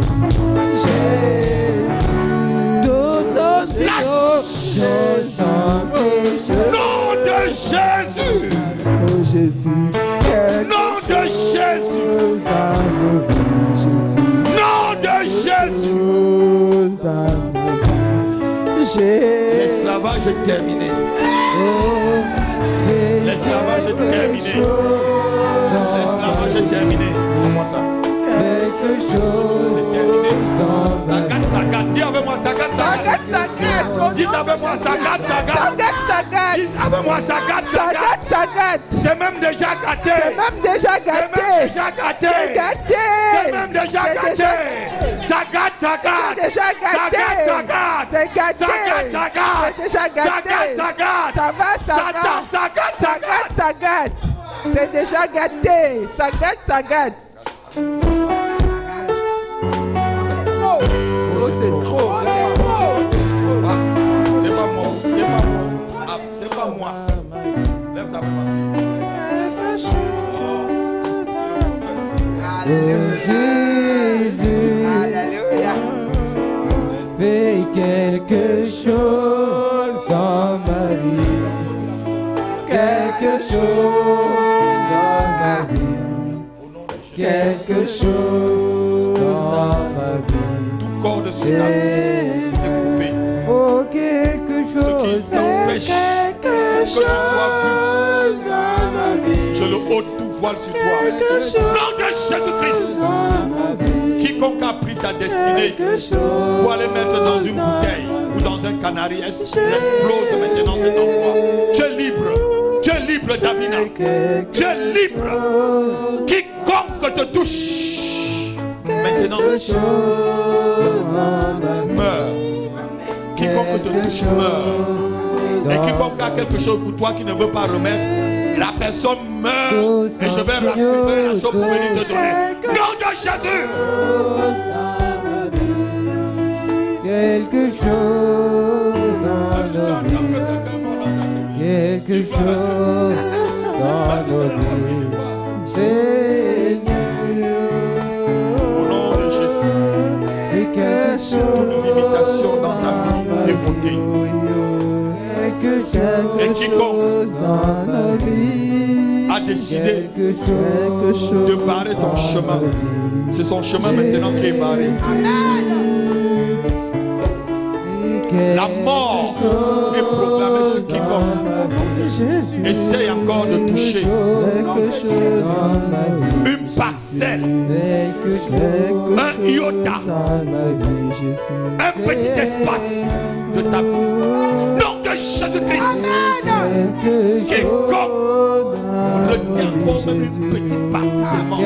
Jésus, nous sommes Nom de Jésus. Oh Jésus, Nom de Jésus. Nom de Jésus. L'esclavage est terminé. L'esclavage est terminé. L'esclavage est terminé. Comment ça? Quelque chose C'est terminé. dans ma Sagat, sagat. Dis avec moi, sagat, sagat. Sagat, Dis avec moi, sagat, sagat. sagat. Dis avec moi, sagat, sagat. Sagat. C'est même déjà gâté. C'est même déjà C'est même gâté. déjà gâté. C'est gâté. C'est même déjà C'est gâté. déjà- Sagat, sagat. C'est déjà gâté. Sagat, sagat. C'est gâté. Sagat, sagat. C'est déjà gâté. Sagat, sagat. Ça va, ça Satan, va. sagat, sagat. Sagat. C'est déjà gâté. Sagat, sagat. C'est trop. C'est trop. Ah, c'est pas moi. C'est pas moi. Ah, c'est pas moi. Lève ta main. Jésus, Alléluia. fais quelque chose dans ma vie. Quelque chose dans ma vie. Quelque chose dans ma vie. Tout corps de ce est coupé. Oh, quelque Ce chose. qui t'empêche que tu sois vu. Je le ôte tout voile sur toi. Nom de Jésus-Christ. Quiconque a pris ta destinée pour aller mettre dans une bouteille ou dans un canari, explose maintenant cet endroit. Tu es libre. Tu es libre, Davina. Tu es libre. Quiconque te touche, maintenant, meurs. Quiconque te touche, meurt. Et quiconque a quelque chose pour toi qui ne veut pas remettre, la personne meurt et je vais récupérer la chose pour venir te donner. Nom de Jésus. Quelque chose dans nos vies. Quelque chose dans nos vies. Seigneur. Au nom de Jésus. Et quelque chose. Toute limitation dans ta vie est ôtée. Et quiconque a décidé de barrer ton chemin, c'est son chemin maintenant qui est barré. La mort est proclamée sur quiconque essaye encore de toucher une parcelle, un iota, un petit espace de ta vie. Nom de Jésus-Christ. Quiconque retient encore même une petite partie seulement de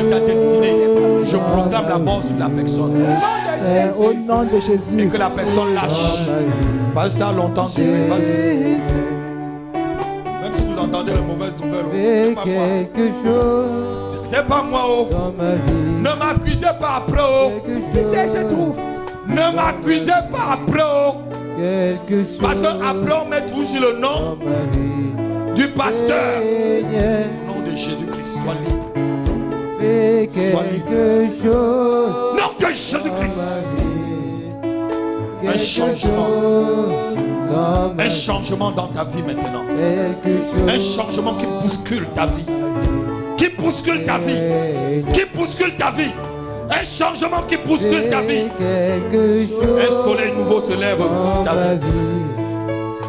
ta destinée, je proclame la mort sur la personne. Au nom de Jésus. Et que la personne lâche. Pas ça longtemps duré. Vas-y. Même si vous entendez les mauvaises nouvelles, c'est pas moi. C'est pas moi. Oh. Ne m'accusez pas après. Oh. Qui c'est je trouve? Ne m'accusez pas après. Oh. Parce qu'après on met tout sur le nom du pasteur. Au nom de Jésus-Christ, sois libre. Sois libre. Nom de Jésus-Christ. Un changement dans ta vie maintenant. Un changement qui bouscule ta vie. Qui bouscule ta vie. Qui bouscule ta vie. Un changement qui bouscule ta vie. Un soleil nouveau se lève sur ta vie.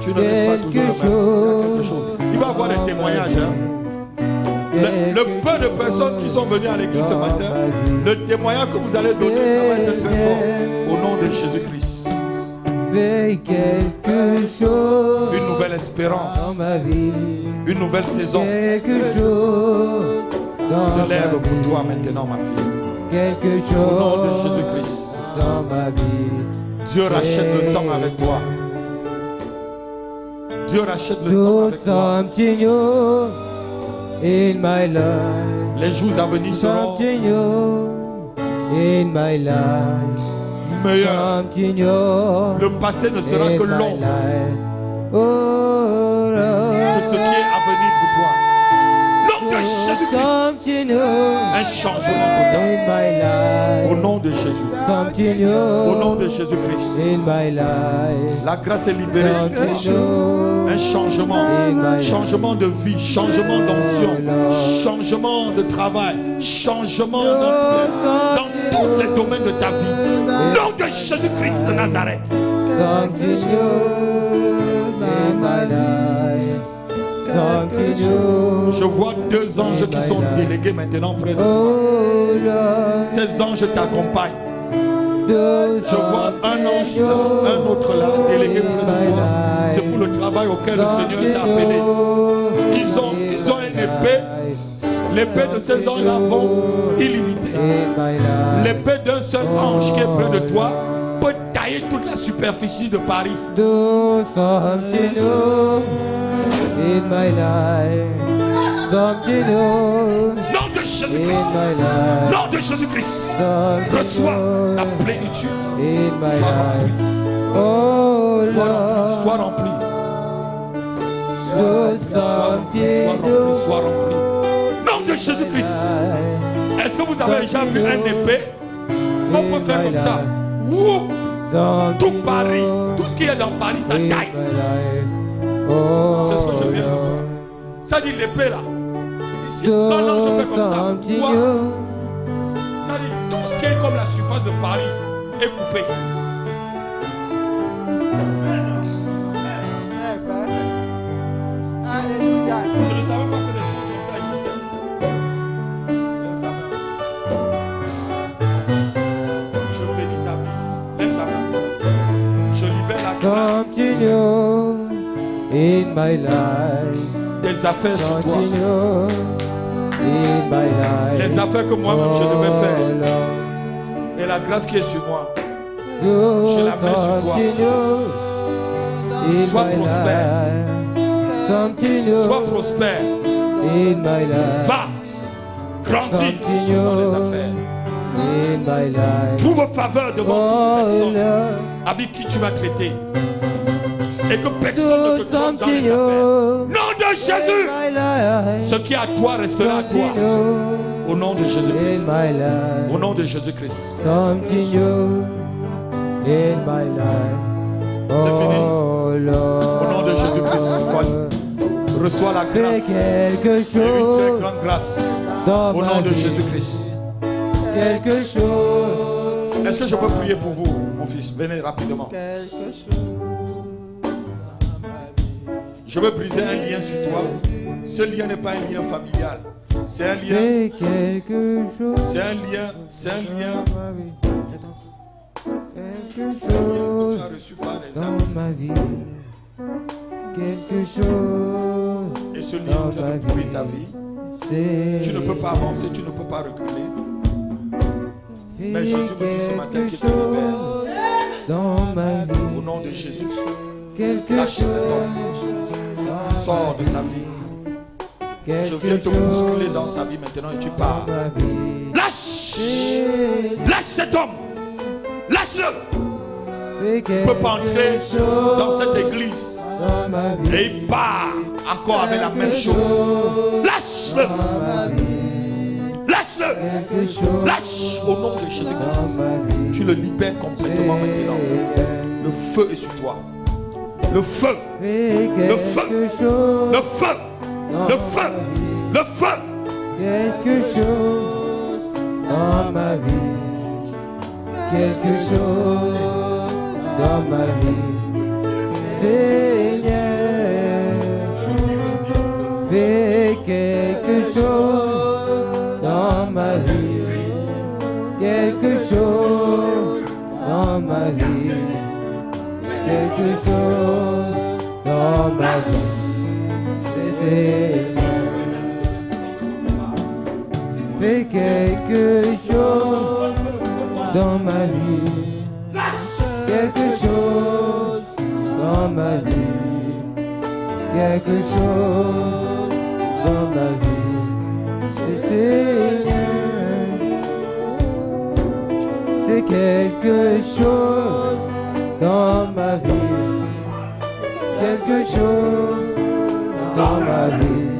Tu ne restes pas toujours le même. Il y a quelque chose. Il va y avoir des témoignages. Hein? Le peu de personnes qui sont venues à l'église ce matin, le témoignage que vous allez donner, ça va être très fort. Au nom de Jésus-Christ. Une nouvelle espérance. Une nouvelle saison se lève pour toi maintenant, ma fille. Au nom de Jésus-Christ. Dieu rachète le temps avec toi. Dieu rachète le temps avec toi. In my life, les jours à venir seront in my life, meilleurs. Le passé ne sera que long de ce qui est à venir pour toi. Nom de Jésus-Christ. Un changement total. Au nom de Jésus. Au nom de Jésus-Christ. La grâce est libérée sur toi. Un changement. Changement de vie. Changement d'onction. Changement de travail. Changement dans tous les domaines de ta vie. Nom de Jésus-Christ de Nazareth. Je vois deux anges qui sont délégués maintenant près de toi. Ces anges t'accompagnent. Je vois un ange là, un autre là, délégué près de toi. C'est pour le travail auquel le Seigneur t'a appelé. Ils ont une épée. L'épée de ces anges-là vont illimiter. L'épée d'un seul ange qui est près de toi peut tailler toute la superficie de Paris. In my life, something new. Nom de Jésus-Christ. Nom de Jésus-Christ. Reçois la plénitude. Sois rempli. Sois rempli. Nom de Jésus-Christ. Est-ce que vous avez déjà vu un épée? On peut faire comme ça. Ouh. Tout Paris, tout ce qui est dans Paris, ça taille. C'est ce que je viens de voir. Ça dit l'épée là. Ici, quand l'ange fait comme ça, ça dit tout ce qui est comme la surface de Paris est coupé. Alléluia. Je ne savais pas que les choses comme ça existaient. Je bénis ta vie. Lève ta main. Je libère la grâce. In my life, Des affaires sur toi. in my life, Les affaires que moi-même je devais faire. Et la grâce qui est sur moi. Je la mets sur toi. in Sois my prospère. life. Something new Sois prospère. in my life. Va. Grandis dans les affaires. In my life. Trouve faveur devant toute Oh personne Lord, avec qui tu vas traiter. Et que personne ne do te trompe dans something les affaires. new Nom de Jésus. in my life. Ce qui est à toi restera à toi. Something new Au nom de in Jésus-Christ. my life. Au nom de Jésus-Christ. Something new in my life. C'est fini. Oh Lord, Au nom de Jésus-Christ. Reçois la fais grâce. quelque Et une très chose grande grâce. dans Au ma nom de vie. Jésus-Christ. Quelque chose. Est-ce que je peux prier pour vous, mon fils? Venez rapidement. Quelque chose. Je veux briser un lien sur toi. Ce lien n'est pas un lien familial. C'est un lien. Fais quelque chose C'est un lien. C'est un lien dans ma vie. Quelque que chose tu as reçu par les dans âmes. ma vie. Quelque chose Et ce lien est en dans train ma de pourrir vie. ta vie. C'est Tu ne peux pas avancer, tu ne peux pas reculer. Mais fais Jésus me dit ce matin quelque qu'il te libère. chose dans ma Au vie. nom de Jésus. Quelque Lâche cet chose homme. dans Sors de sa vie. Je quelque viens te chose bousculer dans sa vie maintenant et tu pars. dans ma vie. Lâche! Lâche cet homme! Lâche-le! Fais Il ne peut pas entrer quelque chose dans cette église. dans ma vie. Et il part encore avec la même chose. Lâche-le! Lâche-le! Quelque chose Lâche au nom de dans Jésus-Christ. ma vie. Tu le libères complètement maintenant. Le feu est sur toi. Le feu! Fais Le feu. quelque chose Le feu! Le feu! Le feu! quelque chose dans ma vie. Quelque chose dans ma vie. Seigneur, fais quelque chose dans ma vie. Quelque chose dans ma vie. Quelque chose dans ma vie. Seigneur, fais quelque chose dans ma vie. Quelque chose dans ma vie. Quelque chose dans ma vie. Seigneur, c'est quelque chose dans ma vie. Quelque chose dans ma vie.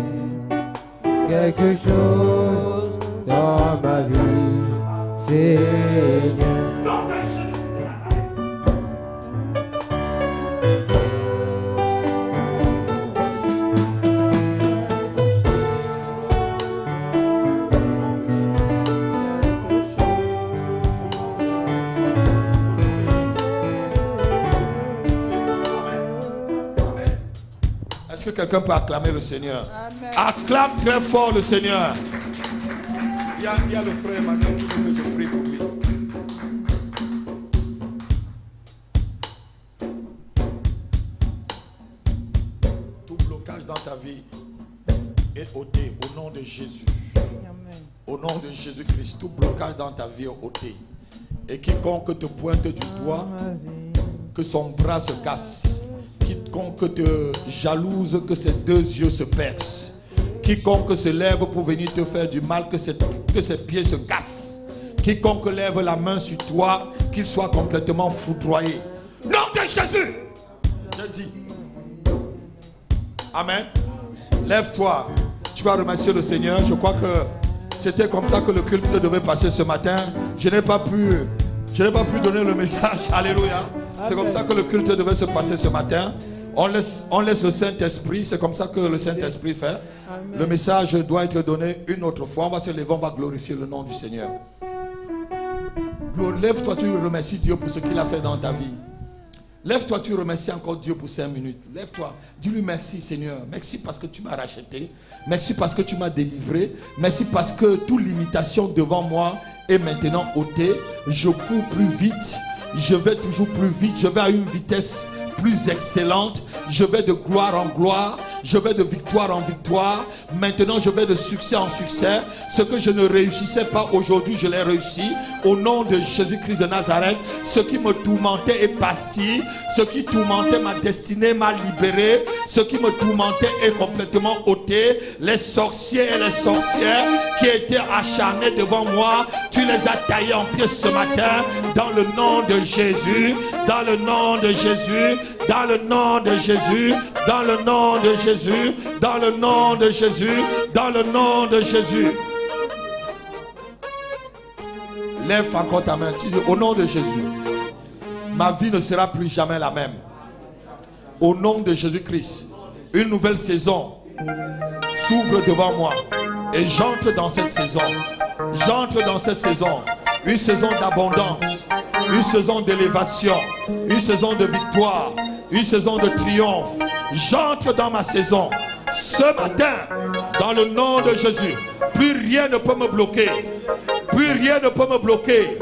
Quelque chose dans ma vie, Seigneur. Est-ce que quelqu'un peut acclamer le Seigneur? Acclame très fort le Seigneur. Il y a le frère Emmanuel qui veut que je prie pour lui. Tout blocage dans ta vie est ôté au nom de Jésus. Au nom de Jésus-Christ, tout blocage dans ta vie est ôté. Et quiconque te pointe du doigt, que son bras se casse. Quiconque te jalouse, que ses deux yeux se percent. Quiconque se lève pour venir te faire du mal, que ses pieds se cassent. Quiconque lève la main sur toi, qu'il soit complètement foudroyé. Nom de Jésus, je dis. Amen. Lève-toi. Tu vas remercier le Seigneur. Je crois que c'était comme ça que le culte devait passer ce matin. Je n'ai pas pu donner le message. Alléluia. C'est comme ça que le culte devait se passer ce matin. On laisse le Saint-Esprit. C'est comme ça que le Saint-Esprit fait. Amen. Le message doit être donné une autre fois. On va se lever, on va glorifier le nom du Seigneur. Lève-toi, tu remercies Dieu pour ce qu'il a fait dans ta vie. Lève-toi, tu remercies encore Dieu pour 5 minutes. Lève-toi, dis-lui merci Seigneur. Merci parce que tu m'as racheté. Merci parce que tu m'as délivré. Merci parce que toute limitation devant moi est maintenant ôtée. Je cours plus vite. Je vais toujours plus vite. Je vais à une vitesse plus excellente. Je vais de gloire en gloire. Je vais de victoire en victoire. Maintenant, je vais de succès en succès. Ce que je ne réussissais pas aujourd'hui, je l'ai réussi. Au nom de Jésus-Christ de Nazareth, ce qui me tourmentait est parti. Ce qui tourmentait ma destinée m'a libéré. Ce qui me tourmentait est complètement ôté. Les sorciers et les sorcières qui étaient acharnés devant moi, tu les as taillés en pièces ce matin. Dans le nom de Jésus. Dans le nom de Jésus. Dans le nom de Jésus. Dans le nom de Jésus. Dans le nom de Jésus. Dans le nom de Jésus. Lève encore ta main. Tu dis au nom de Jésus. Ma vie ne sera plus jamais la même. Au nom de Jésus-Christ. Une nouvelle saison s'ouvre devant moi. Et j'entre dans cette saison. J'entre dans cette saison. Une saison d'abondance. Une saison d'élévation. Une saison de victoire. Une saison de triomphe. J'entre dans ma saison. Ce matin, dans le nom de Jésus, plus rien ne peut me bloquer. Plus rien ne peut me bloquer.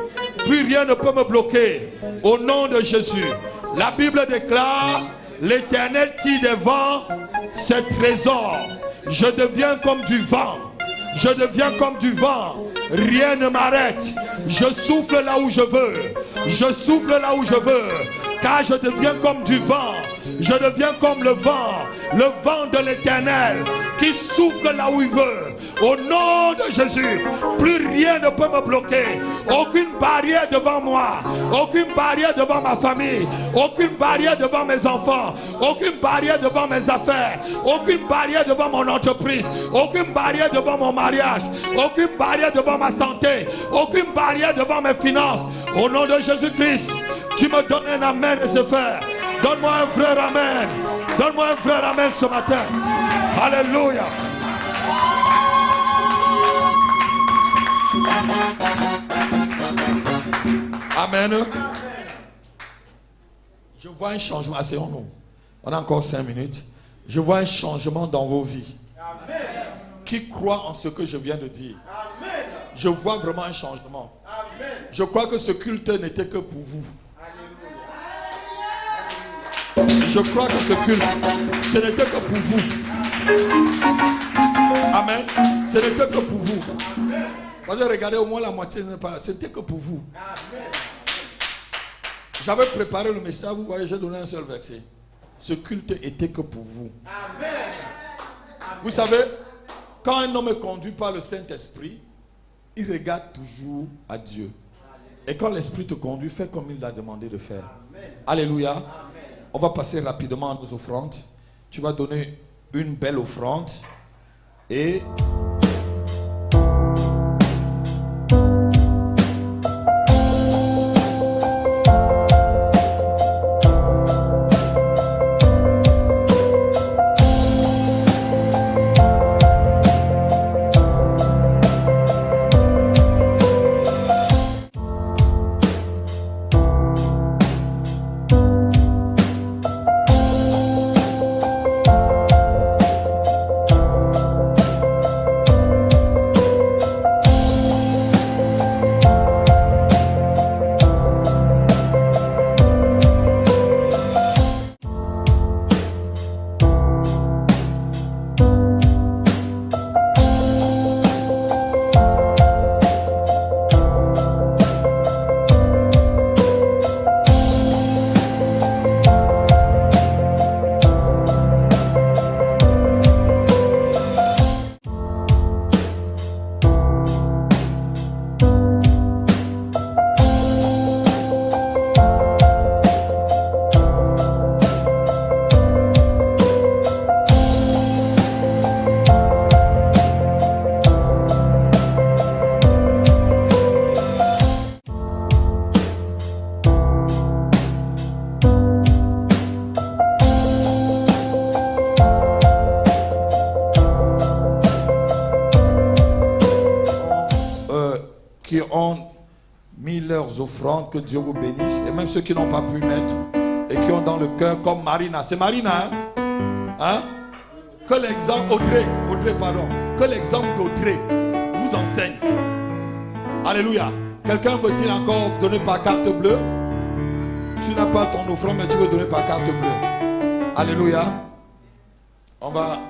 Plus rien ne peut me bloquer. Au nom de Jésus. La Bible déclare, l'Éternel tire des vents ses trésors. Je deviens comme du vent. Je deviens comme du vent. Rien ne m'arrête. Je souffle là où je veux. Je souffle là où je veux. Car je deviens comme du vent. Je deviens comme le vent de l'Éternel qui souffle là où il veut. Au nom de Jésus, plus rien ne peut me bloquer. Aucune barrière devant moi. Aucune barrière devant ma famille. Aucune barrière devant mes enfants. Aucune barrière devant mes affaires. Aucune barrière devant mon entreprise. Aucune barrière devant mon mariage. Aucune barrière devant ma santé. Aucune barrière devant mes finances. Au nom de Jésus-Christ, tu me donnes un amen de ce faire. Donne-moi un frère amen. Donne-moi un frère amen ce matin. Alléluia. Amen. Je vois un changement. Asseyons-nous. On a encore 5 minutes. Je vois un changement dans vos vies. Amen. Qui croit en ce que je viens de dire? Amen. Je vois vraiment un changement. Amen. Je crois que ce culte n'était que pour vous. Je crois que ce culte, ce n'était que pour vous. Amen. Ce n'était que pour vous. Vous avez regardé au moins la moitié, ce n'était que pour vous. J'avais préparé le message, vous voyez, j'ai donné un seul verset. Ce culte était que pour vous. Amen. Vous savez, quand un homme est conduit par le Saint-Esprit, il regarde toujours à Dieu. Et quand l'Esprit te conduit, fais comme il l'a demandé de faire. Amen. Alléluia. Amen. On va passer rapidement à nos offrandes. Tu vas donner une belle offrande. Et... qui ont mis leurs offrandes, que Dieu vous bénisse. Et même ceux qui n'ont pas pu mettre et qui ont dans le cœur, comme Marina. C'est Marina, hein? Que l'exemple, Audrey, pardon. Que l'exemple d'Audrey vous enseigne. Alléluia. Quelqu'un veut-il encore donner par carte bleue? tu n'as pas ton offrande, mais tu veux donner par carte bleue. Alléluia. On va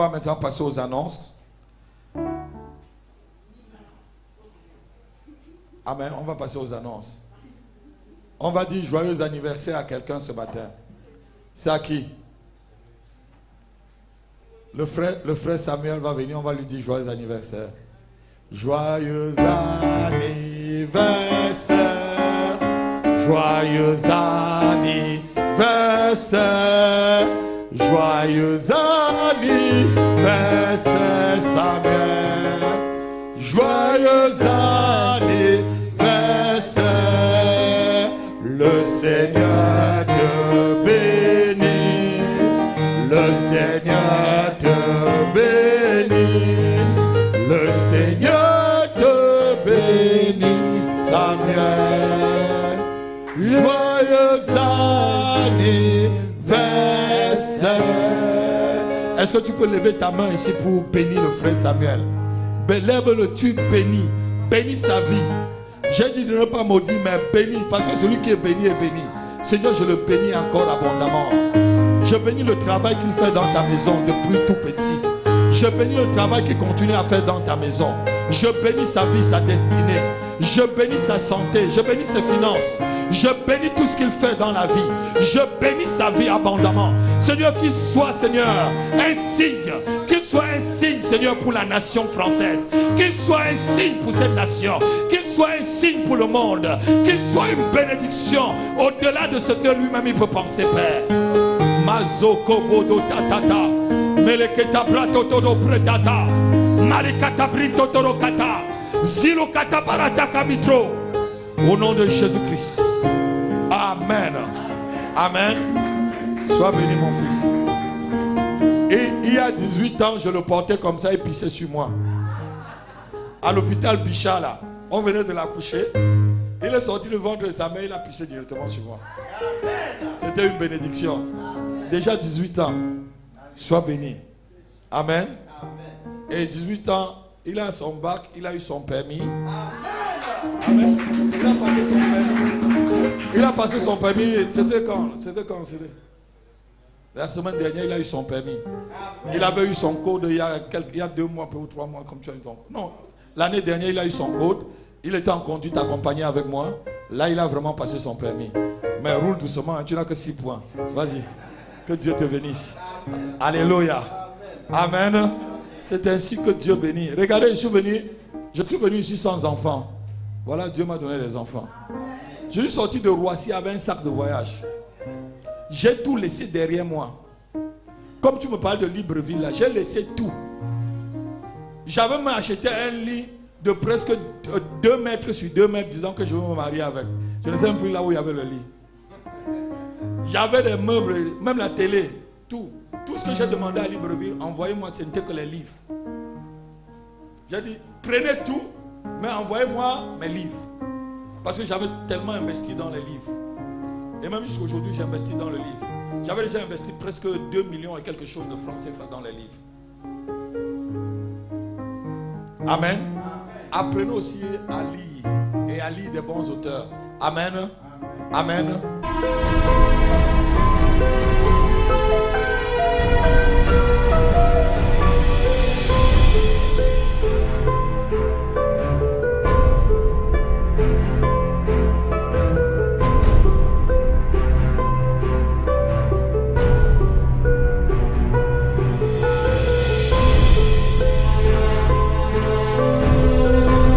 maintenant passer aux annonces. Amen. On va passer aux annonces. On va dire joyeux anniversaire à quelqu'un ce matin. C'est à qui? Le frère Samuel va venir, on va lui dire joyeux anniversaire. Joyeux anniversaire. Joyeux anniversaire. Joyeux anniversaire Samuel. Joyeux anniversaire. Le Seigneur te bénit. Le Seigneur te bénit. Le Seigneur te bénit Samuel. Joyeux anniversaire. Est-ce que tu peux lever ta main ici pour bénir le frère Samuel? Lève-le, tu bénis. Bénis sa vie. J'ai dit de ne pas maudire, mais bénis. Parce que celui qui est béni est béni. Seigneur, je le bénis encore abondamment. Je bénis le travail qu'il fait dans ta maison depuis tout petit. Je bénis le travail qu'il continue à faire dans ta maison. Je bénis sa vie, sa destinée. Je bénis sa santé. Je bénis ses finances. Je bénis tout ce qu'il fait dans la vie. Je bénis sa vie abondamment. Seigneur, qu'il soit, Seigneur, un signe. Qu'il soit un signe, Seigneur, pour la nation française. Qu'il soit un signe pour cette nation. Qu'il soit un signe pour le monde. Qu'il soit une bénédiction au-delà de ce que lui-même il peut penser, Père. Mazoko bodo tatata. Meleketa brato todo predata. Marikata brito toro kata. Zilo kata barata kamitro. Au nom de Jésus-Christ. Amen. Amen. Sois béni, mon fils. Et il y a 18 ans, je le portais comme ça et pissait sur moi. À l'hôpital Bichat, là. On venait de l'accoucher. Il est sorti le ventre de sa mère, il a pissé directement sur moi. C'était une bénédiction. Déjà 18 ans. Sois béni. Amen. Et 18 ans, il a son bac, il a eu son permis. Amen. Il a passé son permis. C'était quand? La semaine dernière, il a eu son permis. Il avait eu son code il y a 2 mois ou 3 mois, comme tu as eu ton. Non, l'année dernière, il a eu son code. Il était en conduite accompagné avec moi. Là, il a vraiment passé son permis. Mais roule doucement, tu n'as que 6 points. Vas-y. Que Dieu te bénisse. Alléluia. Amen. C'est ainsi que Dieu bénit. Regardez, je suis venu ici sans enfants. Voilà, Dieu m'a donné des enfants. Je suis sorti de Roissy avec un sac de voyage. J'ai tout laissé derrière moi. Comme tu me parles de Libreville, là, j'ai laissé tout. J'avais même acheté un lit de presque 2 mètres sur 2 mètres, disant que je veux me marier avec. Je ne sais même plus là où il y avait le lit. J'avais des meubles, même la télé, tout. Tout ce que j'ai demandé à Libreville, envoyez-moi, ce n'était que les livres. J'ai dit, prenez tout, mais envoyez-moi mes livres. Parce que j'avais tellement investi dans les livres. Et même jusqu'à aujourd'hui, j'ai investi dans le livre. J'avais déjà investi presque 2 millions et quelque chose de francs CFA dans les livres. Amen. Apprenez aussi à lire et à lire des bons auteurs. Amen. Amen. Amen.